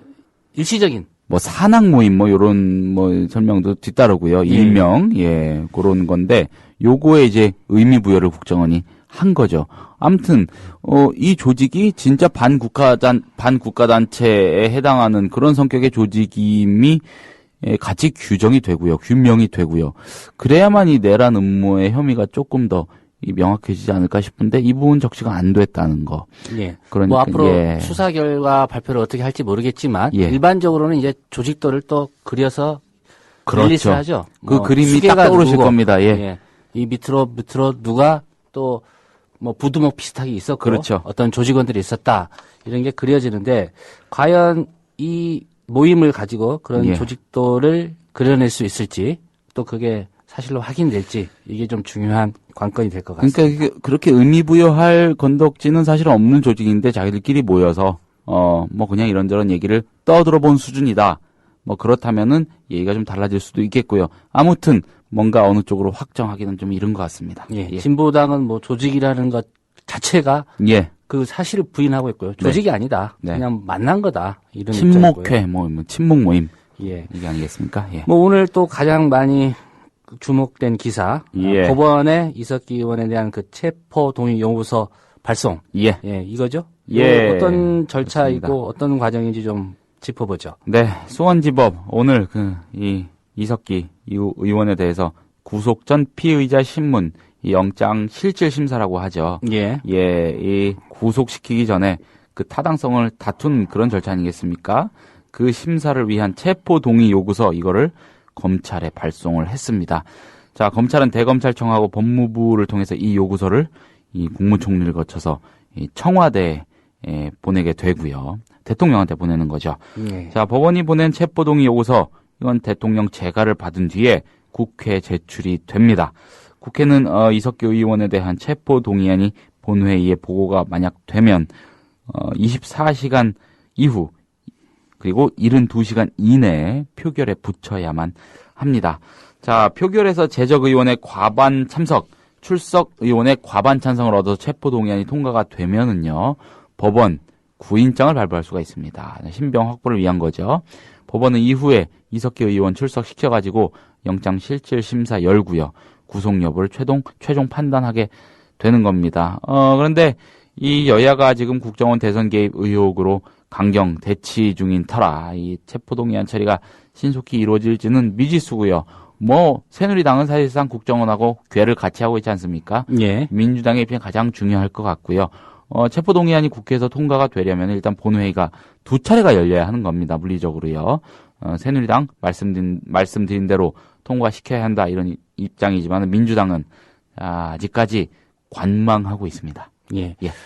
일시적인. 뭐 산악 모임 뭐 요런 뭐 설명도 뒤따르고요. 일명 그런 건데 요거에 이제 의미 부여를 국정원이 한 거죠. 아무튼 이 조직이 진짜 반국가단체에 해당하는 그런 성격의 조직임이 같이 규정이 되고요. 규명이 되고요. 그래야만 이 내란 음모의 혐의가 조금 더 명확해지지 않을까 싶은데 이 부분 적시가 안 됐다는 거. 예. 그러니까 뭐 앞으로 수사 결과 발표를 어떻게 할지 모르겠지만 일반적으로는 이제 조직도를 또 그려서 릴리스를 하죠. 그 그림이 딱 떠오르실 겁니다. 예. 이 밑으로 누가 또 뭐 부두목 비슷하게 있었고 그렇죠. 어떤 조직원들이 있었다 이런 게 그려지는데 과연 이 모임을 가지고 그런 조직도를 그려낼 수 있을지 또 그게 사실로 확인될지 이게 좀 중요한 관건이 될 것 같습니다. 그러니까 그렇게 의미 부여할 건덕지는 사실 없는 조직인데 자기들끼리 모여서 뭐 그냥 이런저런 얘기를 떠들어본 수준이다. 뭐 그렇다면은 얘기가 좀 달라질 수도 있겠고요. 아무튼 뭔가 어느 쪽으로 확정하기는 좀 이른 것 같습니다. 예. 진보당은 뭐 조직이라는 것 자체가 그 사실을 부인하고 있고요. 조직이 아니다. 그냥 만난 거다. 이런 친목회 뭐 친목 모임. 예. 이게 아니겠습니까? 예. 뭐 오늘 또 가장 많이 주목된 기사 법원에 이석기 의원에 대한 그 체포 동의 요구서 발송. 이거죠? 어떤 절차이고 어떤 과정인지 좀 짚어보죠. 네, 수원지법 오늘 이 이석기 의원에 대해서 구속 전 피의자 신문 이 영장 실질 심사라고 하죠. 이 구속시키기 전에 그 타당성을 다툰 그런 절차 아니겠습니까? 그 심사를 위한 체포 동의 요구서 이거를 검찰에 발송을 했습니다. 자, 검찰은 대검찰청하고 법무부를 통해서 이 요구서를 이 국무총리를 거쳐서 이 청와대에 보내게 되고요. 대통령한테 보내는 거죠. 자, 법원이 보낸 체포동의 요구서 이건 대통령 재가를 받은 뒤에 국회에 제출이 됩니다. 국회는 이석기 의원에 대한 체포동의안이 본회의에 보고가 만약 되면 24시간 이후 그리고 72시간 이내에 표결에 붙여야만 합니다. 자, 표결에서 재적 의원의 과반 참석, 출석 의원의 과반 찬성을 얻어서 체포동의안이 통과가 되면은요, 법원 구인장을 발부할 수가 있습니다. 신병 확보를 위한 거죠. 법원은 이후에 이석기 의원 출석시켜가지고 영장 실질 심사 열고요. 구속 여부를 최종 판단하게 되는 겁니다. 그런데 이 여야가 지금 국정원 대선 개입 의혹으로 강경 대치 중인 터라 이 체포동의안 처리가 신속히 이루어질지는 미지수고요. 뭐 새누리당은 사실상 국정원하고 궤를 같이 하고 있지 않습니까? 민주당의 입장이 가장 중요할 것 같고요. 체포동의안이 국회에서 통과가 되려면 일단 본회의가 2차례가 열려야 하는 겁니다. 물리적으로요. 새누리당 말씀드린 대로 통과시켜야 한다 이런 입장이지만 민주당은 아직까지 관망하고 있습니다.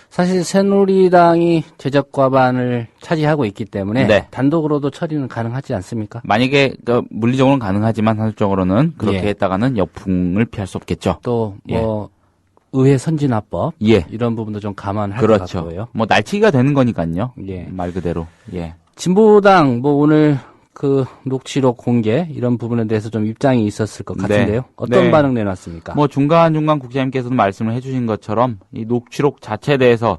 사실 새누리당이 제적 과반을 차지하고 있기 때문에 단독으로도 처리는 가능하지 않습니까? 만약에 물리적으로는 가능하지만 현실적으로는 그렇게 했다가는 역풍을 피할 수 없겠죠. 또 뭐 의회 선진화법 이런 부분도 좀 감안할 것 같고요. 뭐 날치기가 되는 거니까요. 말 그대로. 진보당 뭐 오늘 그 녹취록 공개 이런 부분에 대해서 좀 입장이 있었을 것 같은데요. 어떤 반응 내놨습니까? 뭐 중간중간 국장님께서도 말씀을 해주신 것처럼 이 녹취록 자체에 대해서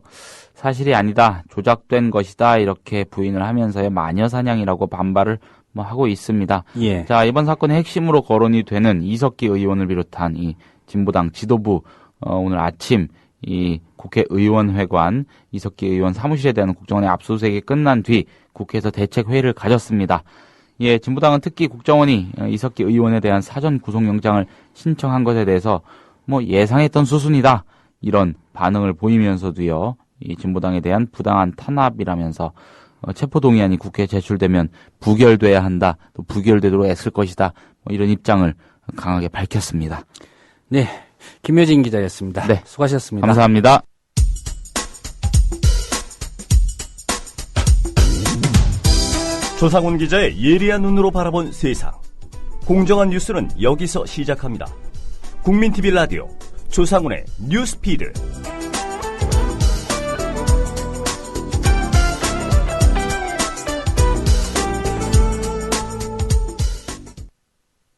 사실이 아니다, 조작된 것이다 이렇게 부인을 하면서요 마녀 사냥이라고 반발을 뭐 하고 있습니다. 예. 자, 이번 사건의 핵심으로 거론이 되는 이석기 의원을 비롯한 이 진보당 지도부 오늘 아침 이 국회의원회관 이석기 의원 사무실에 대한 국정원의 압수수색이 끝난 뒤 국회에서 대책회의를 가졌습니다. 예, 진보당은 특히 국정원이 이석기 의원에 대한 사전 구속영장을 신청한 것에 대해서 뭐 예상했던 수순이다 이런 반응을 보이면서도요, 이 진보당에 대한 부당한 탄압이라면서 체포동의안이 국회에 제출되면 부결돼야 한다, 또 부결되도록 애쓸 것이다, 뭐 이런 입장을 강하게 밝혔습니다. 네, 김효진 기자였습니다. 네, 수고하셨습니다. 감사합니다. 조상훈 기자의 예리한 눈으로 바라본 세상. 공정한 뉴스는 여기서 시작합니다. 국민TV 라디오 조상훈의 뉴스피드.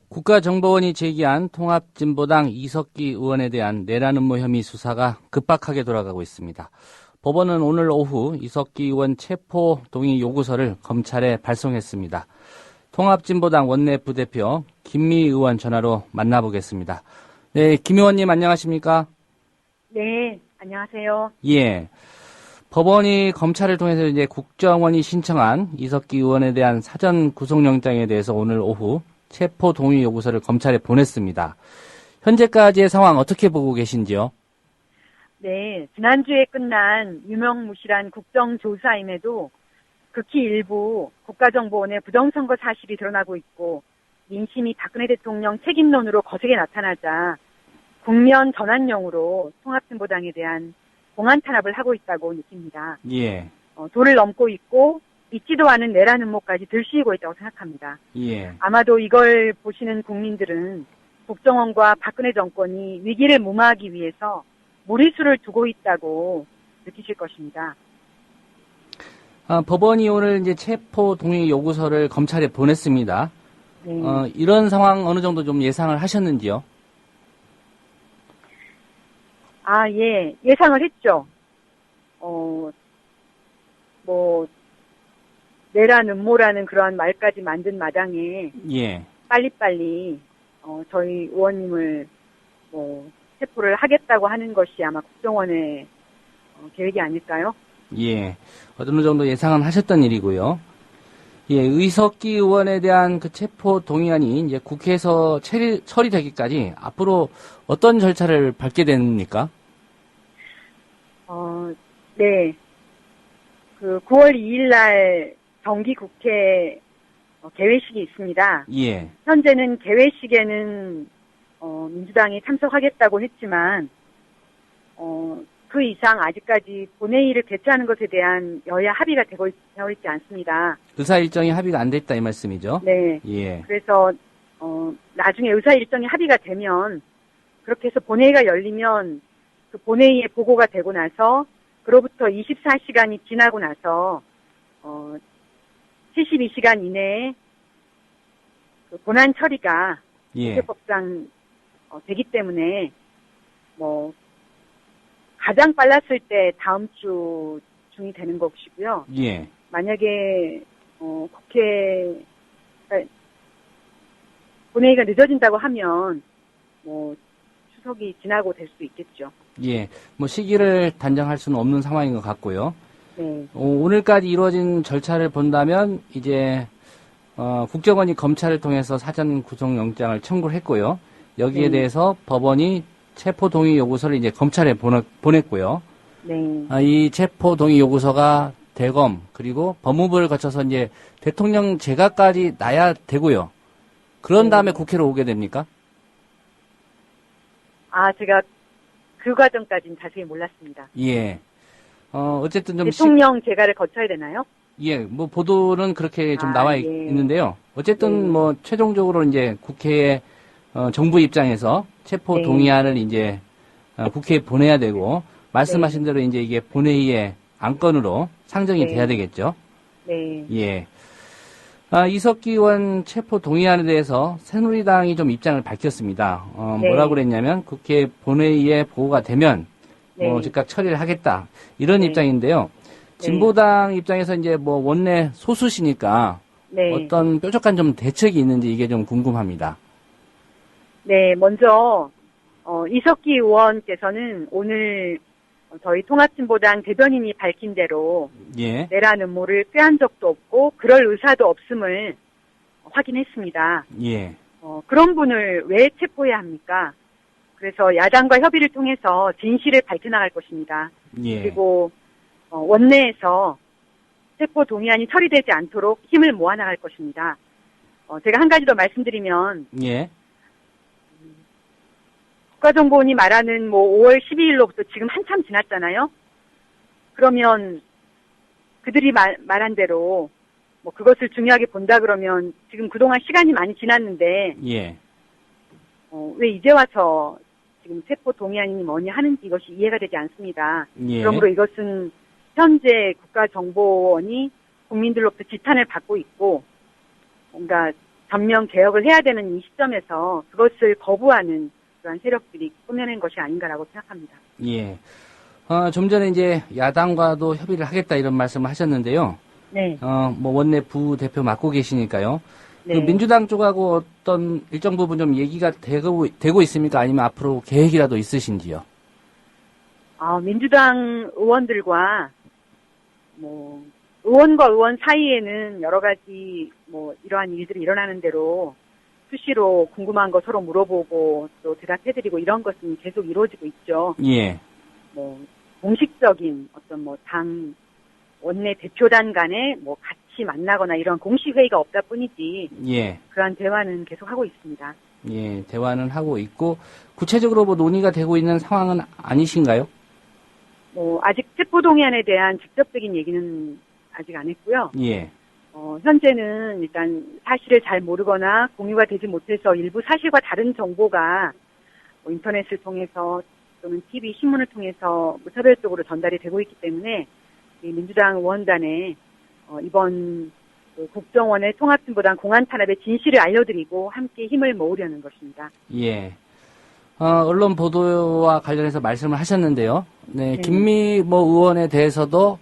국가정보원이 제기한 통합진보당 이석기 의원에 대한 내란 음모 혐의 수사가 급박하게 돌아가고 있습니다. 법원은 오늘 오후 이석기 의원 체포 동의 요구서를 검찰에 발송했습니다. 통합진보당 원내 부대표 김미 의원 전화로 만나보겠습니다. 네, 김 의원님 안녕하십니까? 네, 안녕하세요. 예. 법원이 검찰을 통해서 이제 국정원이 신청한 이석기 의원에 대한 사전 구속영장에 대해서 오늘 오후 체포 동의 요구서를 검찰에 보냈습니다. 현재까지의 상황 어떻게 보고 계신지요? 네, 지난주에 끝난 유명무실한 국정조사임에도 극히 일부 국가정보원의 부정선거 사실이 드러나고 있고 민심이 박근혜 대통령 책임론으로 거세게 나타나자 국면 전환용으로 통합진보당에 대한 공안 탄압을 하고 있다고 느낍니다. 예. 도를 넘고 있고 있지도 않은 내란 음모까지 들쑤이고 있다고 생각합니다. 예. 아마도 이걸 보시는 국민들은 국정원과 박근혜 정권이 위기를 무마하기 위해서 무리수를 두고 있다고 느끼실 것입니다. 법원이 오늘 이제 체포 동의 요구서를 검찰에 보냈습니다. 네. 이런 상황 어느 정도 좀 예상을 하셨는지요? 예, 예상을 했죠. 내란 음모라는 그러한 말까지 만든 마당에 예. 빨리빨리 저희 의원님을 체포를 하겠다고 하는 것이 아마 국정원의 계획이 아닐까요? 예. 어느 정도 예상은 하셨던 일이고요. 예, 의석기 의원에 대한 그 체포 동의안이 이제 국회에서 처리되기까지 앞으로 어떤 절차를 밟게 됩니까? 네. 그 9월 2일 날 정기국회 개회식이 있습니다. 예. 현재는 개회식에는 민주당이 참석하겠다고 했지만 그 이상 아직까지 본회의를 개최하는 것에 대한 여야 합의가 되어 있지 않습니다. 의사 일정이 합의가 안 됐다 이 말씀이죠? 네. 예. 그래서 나중에 의사 일정이 합의가 되면 그렇게 해서 본회의가 열리면 그 본회의에 보고가 되고 나서 그로부터 24시간이 지나고 나서 72시간 이내에 그 본안 처리가 예. 국회법상 되기 때문에 가장 빨랐을 때 다음 주 중이 되는 것이고요. 예. 만약에 본회의가 늦어진다고 하면 추석이 지나고 될 수 있겠죠. 예. 시기를 단정할 수는 없는 상황인 것 같고요. 네. 오늘까지 이루어진 절차를 본다면 이제 국정원이 검찰을 통해서 사전 구속영장을 청구를 했고요. 여기에 네. 대해서 법원이 체포 동의 요구서를 이제 검찰에 보냈고요. 네. 이 체포 동의 요구서가 대검 그리고 법무부를 거쳐서 이제 대통령 재가까지 나야 되고요. 그런 다음에 국회로 오게 됩니까? 제가 그 과정까지는 자세히 몰랐습니다. 예. 어쨌든 좀 대통령 재가를 거쳐야 되나요? 예, 보도는 그렇게 좀 나와 예. 있는데요. 어쨌든 최종적으로 이제 국회에 정부 입장에서 체포 네. 동의안을 이제 국회에 보내야 되고 말씀하신 대로 이제 이게 본회의의 안건으로 상정이 네. 돼야 되겠죠. 네. 예. 이석기 의원 체포 동의안에 대해서 새누리당이 좀 입장을 밝혔습니다. 네. 뭐라고 그랬냐면 국회 본회의에 보고가 되면 네. 즉각 처리를 하겠다. 이런 네. 입장인데요. 진보당 입장에서 이제 원내 소수시니까 네. 어떤 뾰족한 좀 대책이 있는지 이게 좀 궁금합니다. 네, 먼저 이석기 의원께서는 오늘 저희 통합진보당 대변인이 밝힌 대로 예. 내란 음모를 꾀한 적도 없고 그럴 의사도 없음을 확인했습니다. 예. 그런 분을 왜 체포해야 합니까? 그래서 야당과 협의를 통해서 진실을 밝혀나갈 것입니다. 예. 그리고 원내에서 체포 동의안이 처리되지 않도록 힘을 모아나갈 것입니다. 제가 한 가지 더 말씀드리면 예. 국가정보원이 말하는 5월 12일로부터 지금 한참 지났잖아요. 그러면 그들이 말한 대로 그것을 중요하게 본다 그러면 지금 그동안 시간이 많이 지났는데 예. 왜 이제 와서 지금 체포 동의안이 뭐니 하는지 이것이 이해가 되지 않습니다. 예. 그러므로 이것은 현재 국가정보원이 국민들로부터 지탄을 받고 있고 뭔가 전면 개혁을 해야 되는 이 시점에서 그것을 거부하는 그러한 세력들이 꾸며낸 것이 아닌가라고 생각합니다. 예. 좀 전에 이제 야당과도 협의를 하겠다 이런 말씀을 하셨는데요. 네. 원내 부대표 맡고 계시니까요. 네. 그 민주당 쪽하고 어떤 일정 부분 좀 얘기가 되고 있습니까? 아니면 앞으로 계획이라도 있으신지요? 민주당 의원들과 의원과 의원 사이에는 여러 가지 이러한 일들이 일어나는 대로 수시로 궁금한 거 서로 물어보고 또 대답해드리고 이런 것은 계속 이루어지고 있죠. 예. 공식적인 어떤 당 원내 대표단 간에 같이 만나거나 이런 공식 회의가 없다 뿐이지. 예. 그러한 대화는 계속 하고 있습니다. 예, 대화는 하고 있고 구체적으로 논의가 되고 있는 상황은 아니신가요? 아직 체포동의안에 대한 직접적인 얘기는 아직 안 했고요. 예. 현재는 일단 사실을 잘 모르거나 공유가 되지 못해서 일부 사실과 다른 정보가 인터넷을 통해서 또는 TV, 신문을 통해서 무차별적으로 전달이 되고 있기 때문에 이 민주당 의원단에 이번 국정원의 통합진보당 공안 탄압의 진실을 알려드리고 함께 힘을 모으려는 것입니다. 예. 언론 보도와 관련해서 말씀을 하셨는데요. 네, 김미 의원에 대해서도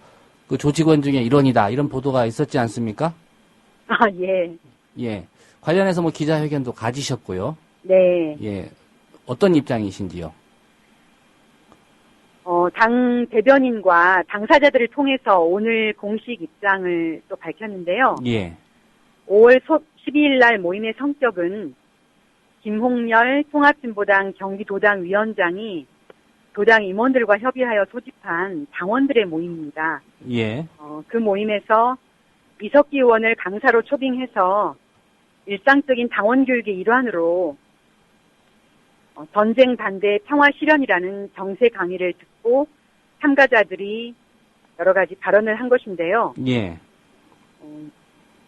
그 조직원 중에 일원이다 이런 보도가 있었지 않습니까? 예. 예. 관련해서 기자회견도 가지셨고요. 네. 예. 어떤 입장이신지요? 당 대변인과 당사자들을 통해서 오늘 공식 입장을 또 밝혔는데요. 예. 5월 12일 날 모임의 성격은 김홍렬 통합진보당 경기도당 위원장이 도당 임원들과 협의하여 소집한 당원들의 모임입니다. 예. 그 모임에서 이석기 의원을 강사로 초빙해서 일상적인 당원 교육의 일환으로 전쟁 반대 평화 실현이라는 정세 강의를 듣고 참가자들이 여러 가지 발언을 한 것인데요. 예.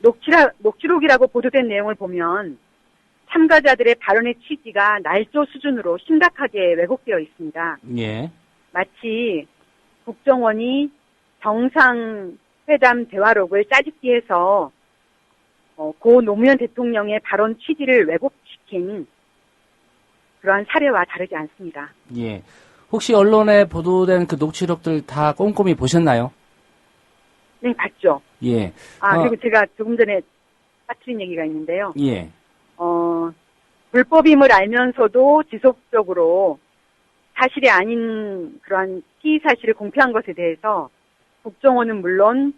녹취록이라고 보도된 내용을 보면 참가자들의 발언의 취지가 날조 수준으로 심각하게 왜곡되어 있습니다. 예. 마치 국정원이 정상회담 대화록을 짜집기 해서 고 노무현 대통령의 발언 취지를 왜곡시킨 그러한 사례와 다르지 않습니다. 예. 혹시 언론에 보도된 그 녹취록들 다 꼼꼼히 보셨나요? 네, 봤죠. 예. 그리고 제가 조금 전에 빠뜨린 얘기가 있는데요. 예. 불법임을 알면서도 지속적으로 사실이 아닌 그러한 피의 사실을 공표한 것에 대해서 국정원은 물론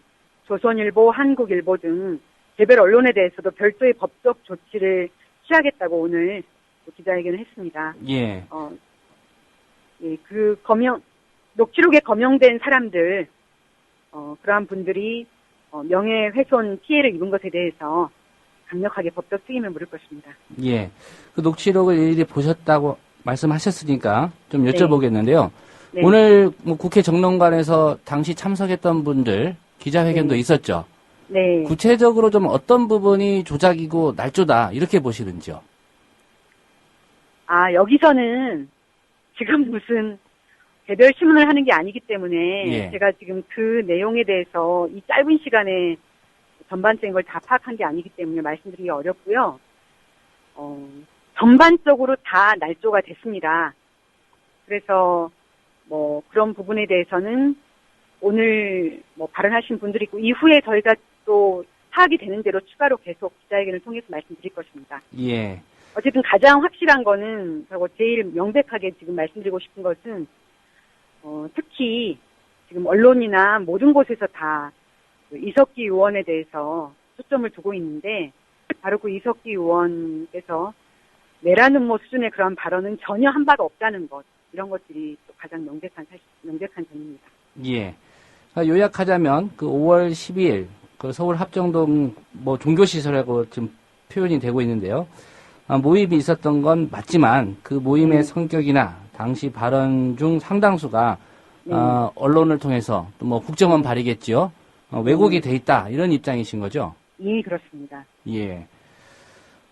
조선일보, 한국일보 등 개별 언론에 대해서도 별도의 법적 조치를 취하겠다고 오늘 기자회견을 했습니다. 예. 그 녹취록에 검명된 사람들, 그러한 분들이 명예훼손 피해를 입은 것에 대해서 강력하게 법적 책임을 물을 것입니다. 예. 그 녹취록을 일일이 보셨다고 말씀하셨으니까 좀 여쭤보겠는데요. 네. 오늘 국회 정론관에서 당시 참석했던 분들 기자회견도 있었죠. 네. 구체적으로 좀 어떤 부분이 조작이고 날조다 이렇게 보시는지요? 여기서는 지금 무슨 개별 신문을 하는 게 아니기 때문에 제가 지금 그 내용에 대해서 이 짧은 시간에 전반적인 걸 다 파악한 게 아니기 때문에 말씀드리기 어렵고요. 전반적으로 다 날조가 됐습니다. 그래서 그런 부분에 대해서는 오늘 발언하신 분들이 있고 이후에 저희가 또 파악이 되는 대로 추가로 계속 기자회견을 통해서 말씀드릴 것입니다. 예. 어쨌든 가장 확실한 거는, 그리고 제일 명백하게 지금 말씀드리고 싶은 것은, 특히 지금 언론이나 모든 곳에서 다 이석기 의원에 대해서 초점을 두고 있는데, 바로 그 이석기 의원께서 내란 음모 수준의 그런 발언은 전혀 한 바가 없다는 것, 이런 것들이 또 가장 명백한 점입니다. 예. 요약하자면 그 5월 12일 그 서울 합정동 뭐 종교시설이라고 지금 표현이 되고 있는데요. 모임이 있었던 건 맞지만 그 모임의 성격이나 당시 발언 중 상당수가 언론을 통해서 또 뭐 국정원 발이겠지요. 왜곡이 돼 있다 이런 입장이신 거죠? 예, 그렇습니다. 예.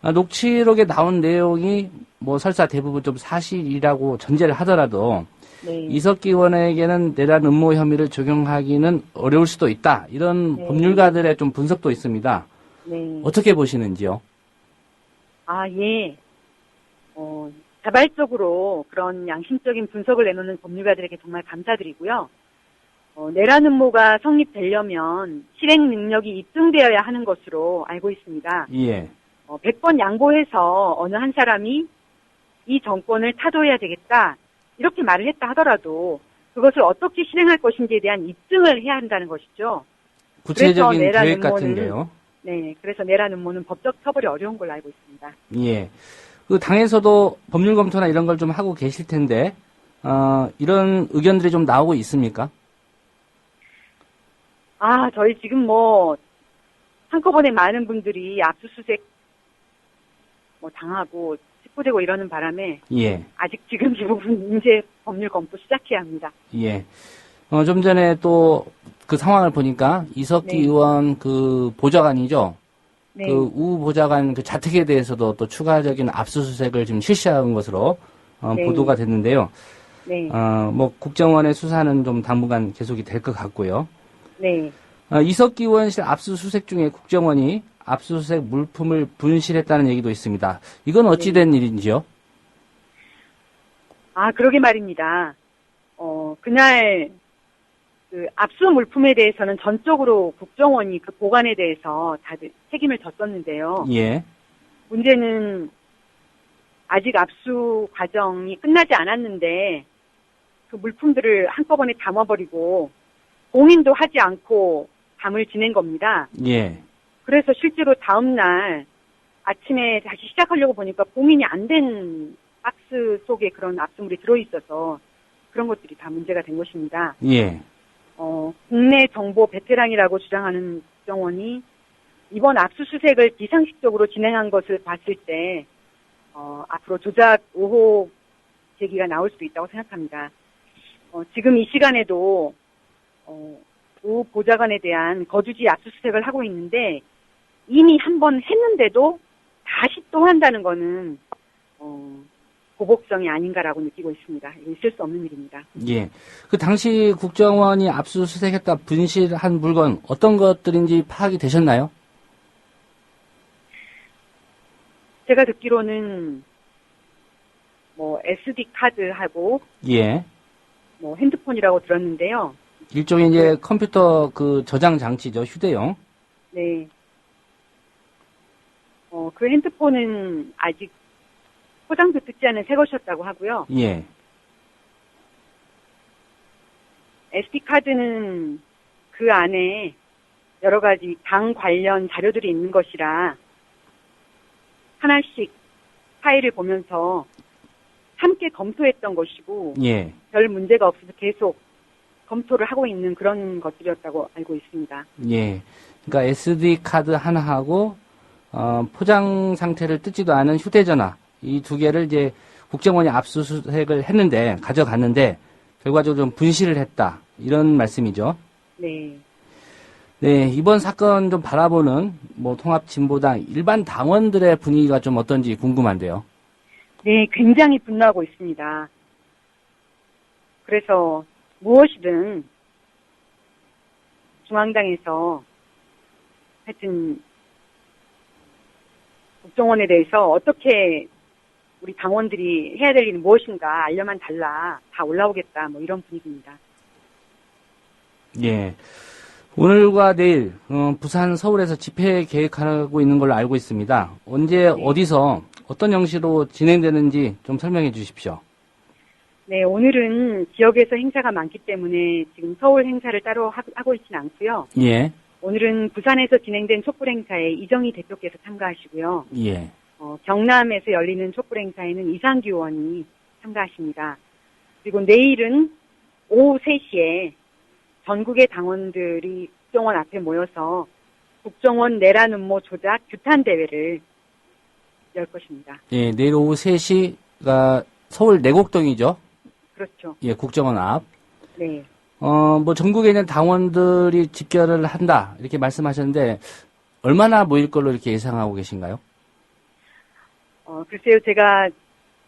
녹취록에 나온 내용이 뭐 설사 대부분 좀 사실이라고 전제를 하더라도 네. 이석기 의원에게는 내란 음모 혐의를 적용하기는 어려울 수도 있다. 이런 네. 법률가들의 좀 분석도 있습니다. 네. 어떻게 보시는지요? 예. 자발적으로 그런 양심적인 분석을 내놓는 법률가들에게 정말 감사드리고요. 내란 음모가 성립되려면 실행 능력이 입증되어야 하는 것으로 알고 있습니다. 예. 100번 양보해서 어느 한 사람이 이 정권을 타도해야 되겠다, 이렇게 말을 했다 하더라도 그것을 어떻게 실행할 것인지에 대한 입증을 해야 한다는 것이죠. 구체적인 계획 같은 게요? 네, 그래서 내란 음모는 법적 처벌이 어려운 걸로 알고 있습니다. 예. 그 당에서도 법률 검토나 이런 걸 좀 하고 계실 텐데, 이런 의견들이 좀 나오고 있습니까? 저희 지금 한꺼번에 많은 분들이 압수수색 당하고 체포되고 이러는 바람에 예. 아직 지금 이 부분 이제 법률 검토 시작해야 합니다. 예. 좀 전에 또 그 상황을 보니까 이석기 네. 의원 그 보좌관이죠. 네. 그 우 보좌관 그 자택에 대해서도 또 추가적인 압수수색을 지금 실시한 것으로 네. 보도가 됐는데요. 네. 뭐 국정원의 수사는 좀 당분간 계속이 될 것 같고요. 네. 이석기 의원실 압수수색 중에 국정원이 압수수색 물품을 분실했다는 얘기도 있습니다. 이건 어찌된 일인지요? 그러게 말입니다. 그날 그 압수 물품에 대해서는 전적으로 국정원이 그 보관에 대해서 다들 책임을 졌었는데요. 예. 문제는 아직 압수 과정이 끝나지 않았는데 그 물품들을 한꺼번에 담아버리고 공인도 하지 않고 밤을 지낸 겁니다. 예. 그래서 실제로 다음날 아침에 다시 시작하려고 보니까 공인이 안 된 박스 속에 그런 압수물이 들어있어서 그런 것들이 다 문제가 된 것입니다. 예. 국내 정보 베테랑이라고 주장하는 국정원이 이번 압수수색을 비상식적으로 진행한 것을 봤을 때 앞으로 조작 의혹 제기가 나올 수도 있다고 생각합니다. 지금 이 시간에도 우 보좌관에 대한 거주지 압수수색을 하고 있는데 이미 한 번 했는데도 다시 또 한다는 거는 보복성이 아닌가라고 느끼고 있습니다. 이거 있을 수 없는 일입니다. 예. 그 당시 국정원이 압수수색했다 분실한 물건 어떤 것들인지 파악이 되셨나요? 제가 듣기로는 SD 카드하고 예. 핸드폰이라고 들었는데요. 일종의 이제 컴퓨터 그 저장 장치죠. 휴대용. 네. 그 핸드폰은 아직 포장도 뜯지 않은 새 것이었다고 하고요. 예. SD카드는 그 안에 여러 가지 당 관련 자료들이 있는 것이라 하나씩 파일을 보면서 함께 검토했던 것이고 예. 별 문제가 없어서 계속 검토를 하고 있는 그런 것들이었다고 알고 있습니다. 예. 그러니까 SD 카드 하나하고 포장 상태를 뜯지도 않은 휴대전화 이 두 개를 이제 국정원이 압수수색을 했는데 가져갔는데 결과적으로 좀 분실을 했다 이런 말씀이죠. 네. 네, 이번 사건 좀 바라보는 통합진보당 일반 당원들의 분위기가 좀 어떤지 궁금한데요. 네, 굉장히 분노하고 있습니다. 그래서 무엇이든 중앙당에서 하여튼 국정원에 대해서 어떻게 우리 당원들이 해야 될 일은 무엇인가 알려만 달라 다 올라오겠다 이런 분위기입니다. 예. 오늘과 내일 부산, 서울에서 집회 계획하고 있는 걸로 알고 있습니다. 언제 어디서 어떤 형식으로 진행되는지 좀 설명해 주십시오. 네, 오늘은 지역에서 행사가 많기 때문에 지금 서울 행사를 따로 하고 있지는 않고요. 예. 오늘은 부산에서 진행된 촛불 행사에 이정희 대표께서 참가하시고요. 예. 경남에서 열리는 촛불 행사에는 이상규 의원이 참가하십니다. 그리고 내일은 오후 3시에 전국의 당원들이 국정원 앞에 모여서 국정원 내란 음모 조작 규탄 대회를 열 것입니다. 예, 내일 오후 3시가 서울 내곡동이죠? 그렇죠. 예, 국정원 앞. 네. 뭐 전국에 있는 당원들이 집결을 한다 이렇게 말씀하셨는데 얼마나 모일 걸로 이렇게 예상하고 계신가요? 글쎄요, 제가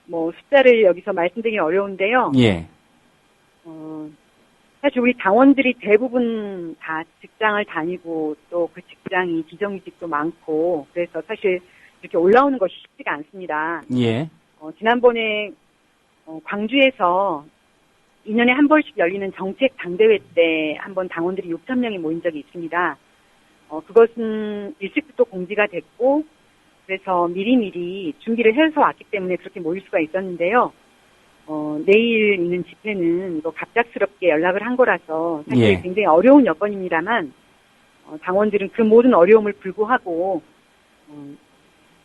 뭐 숫자를 여기서 말씀드리기 어려운데요. 예. 사실 우리 당원들이 대부분 다 직장을 다니고 또 그 직장이 비정규직도 많고 그래서 사실 이렇게 올라오는 것이 쉽지가 않습니다. 예. 지난번에 광주에서 2년에 한 번씩 열리는 정책 당대회 때 한번 당원들이 6천 명이 모인 적이 있습니다. 그것은 일찍부터 공지가 됐고 그래서 미리미리 준비를 해서 왔기 때문에 그렇게 모일 수가 있었는데요. 내일 있는 집회는 이거 갑작스럽게 연락을 한 거라서 사실 예. 굉장히 어려운 여건입니다만 당원들은 그 모든 어려움을 불구하고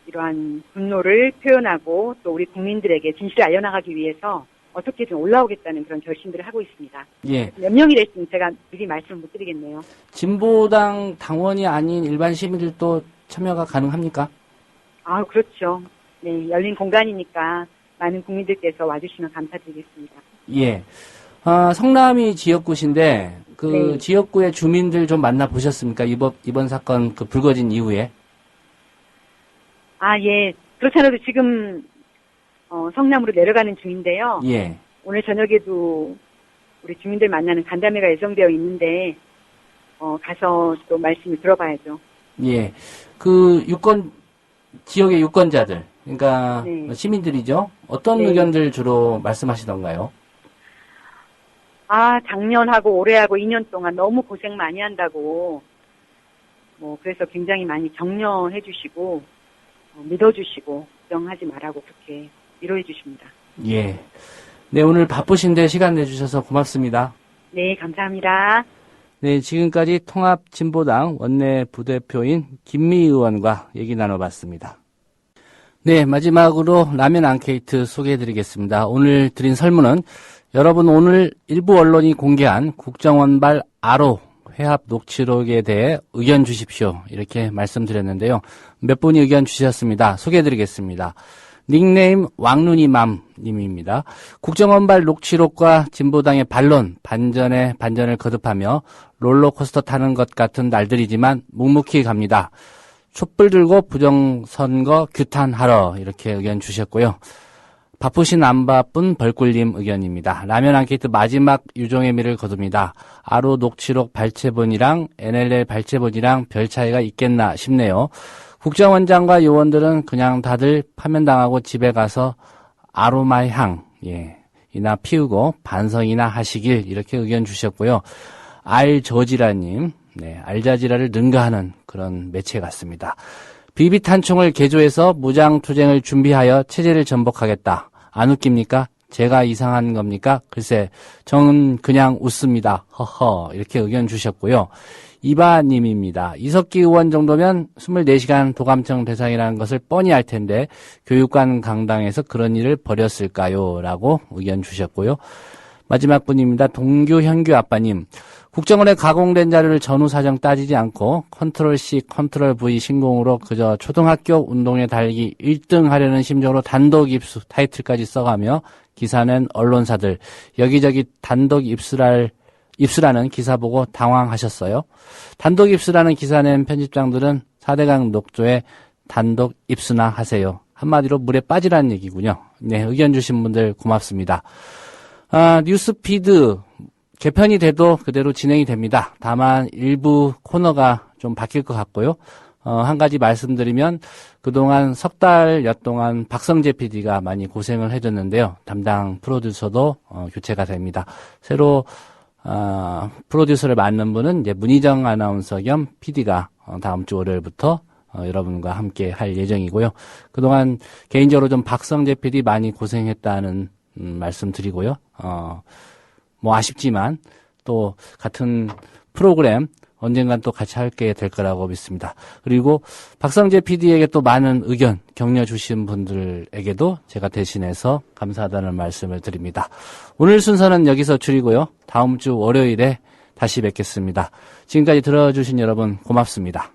이러한 분노를 표현하고 또 우리 국민들에게 진실을 알려나가기 위해서 어떻게든 올라오겠다는 그런 결심들을 하고 있습니다. 예. 몇 명이 될지는 제가 미리 말씀을 못 드리겠네요. 진보당 당원이 아닌 일반 시민들도 참여가 가능합니까? 그렇죠. 네, 열린 공간이니까 많은 국민들께서 와주시면 감사드리겠습니다. 예. 성남이 지역구신데 그 네. 지역구의 주민들 좀 만나보셨습니까? 이번 사건 그 불거진 이후에? 예. 그렇지 않아도 지금 성남으로 내려가는 중인데요. 예. 오늘 저녁에도 우리 주민들 만나는 간담회가 예정되어 있는데 가서 또 말씀을 들어봐야죠. 예. 그 지역의 유권자들, 그러니까 네. 시민들이죠. 어떤 네. 의견들 주로 말씀하시던가요? 작년하고 올해하고 2년 동안 너무 고생 많이 한다고 그래서 굉장히 많이 격려해 주시고 믿어주시고 걱정하지 말라고 그렇게 위로해 주십니다. 예. 네, 오늘 바쁘신데 시간 내주셔서 고맙습니다. 네, 감사합니다. 네, 지금까지 통합진보당 원내 부대표인 김미 의원과 얘기 나눠봤습니다. 네, 마지막으로 라면 앙케이트 소개해드리겠습니다. 오늘 드린 설문은 여러분 오늘 일부 언론이 공개한 국정원발 아로 회합 녹취록에 대해 의견 주십시오. 이렇게 말씀드렸는데요. 몇 분이 의견 주셨습니다. 소개해드리겠습니다. 닉네임 왕눈이맘 님입니다. 국정원발 녹취록과 진보당의 반론, 반전에 반전을 거듭하며 롤러코스터 타는 것 같은 날들이지만 묵묵히 갑니다. 촛불 들고 부정선거 규탄하러 이렇게 의견 주셨고요. 바쁘신 안 바쁜 벌꿀님 의견입니다. 라면 앙케이트 마지막 유종의 미를 거둡니다. 아로 녹취록 발췌본이랑 NLL 발췌본이랑 별 차이가 있겠나 싶네요. 국정원장과 요원들은 그냥 다들 파면당하고 집에 가서 아로마의 향, 이나 피우고 반성이나 하시길 이렇게 의견 주셨고요. 알저지라님, 알자지라를 능가하는 그런 매체 같습니다. 비비탄총을 개조해서 무장투쟁을 준비하여 체제를 전복하겠다. 안 웃깁니까? 제가 이상한 겁니까? 글쎄, 저는 그냥 웃습니다. 허허. 이렇게 의견 주셨고요. 이바님입니다. 이석기 의원 정도면 24시간 도감청 대상이라는 것을 뻔히 알 텐데 교육관 강당에서 그런 일을 벌였을까요? 라고 의견 주셨고요. 마지막 분입니다. 동규 현규 아빠님. 국정원에 가공된 자료를 전후 사정 따지지 않고 컨트롤-C, 컨트롤-V 신공으로 그저 초등학교 운동회 달리기 1등 하려는 심정으로 단독 입수 타이틀까지 써가며 기사낸 언론사들 여기저기 단독 입수라는 기사 보고 당황하셨어요. 단독 입수라는 기사 낸 편집장들은 4대강 녹조에 단독 입수나 하세요. 한마디로 물에 빠지라는 얘기군요. 네, 의견 주신 분들 고맙습니다. 뉴스피드 개편이 돼도 그대로 진행이 됩니다. 다만 일부 코너가 좀 바뀔 것 같고요. 한 가지 말씀드리면 그동안 석 달여 동안 박성재 PD가 많이 고생을 해줬는데요. 담당 프로듀서도 교체가 됩니다. 새로 프로듀서를 맡는 분은 이제 문희정 아나운서 겸 PD가 다음 주 월요일부터 여러분과 함께 할 예정이고요. 그동안 개인적으로 좀 박성재 PD 많이 고생했다는 말씀 드리고요. 뭐 아쉽지만 또 같은 프로그램 언젠간 또 같이 하게 될 거라고 믿습니다. 그리고 박성재 PD에게 또 많은 의견, 격려 주신 분들에게도 제가 대신해서 감사하다는 말씀을 드립니다. 오늘 순서는 여기서 줄이고요. 다음 주 월요일에 다시 뵙겠습니다. 지금까지 들어주신 여러분 고맙습니다.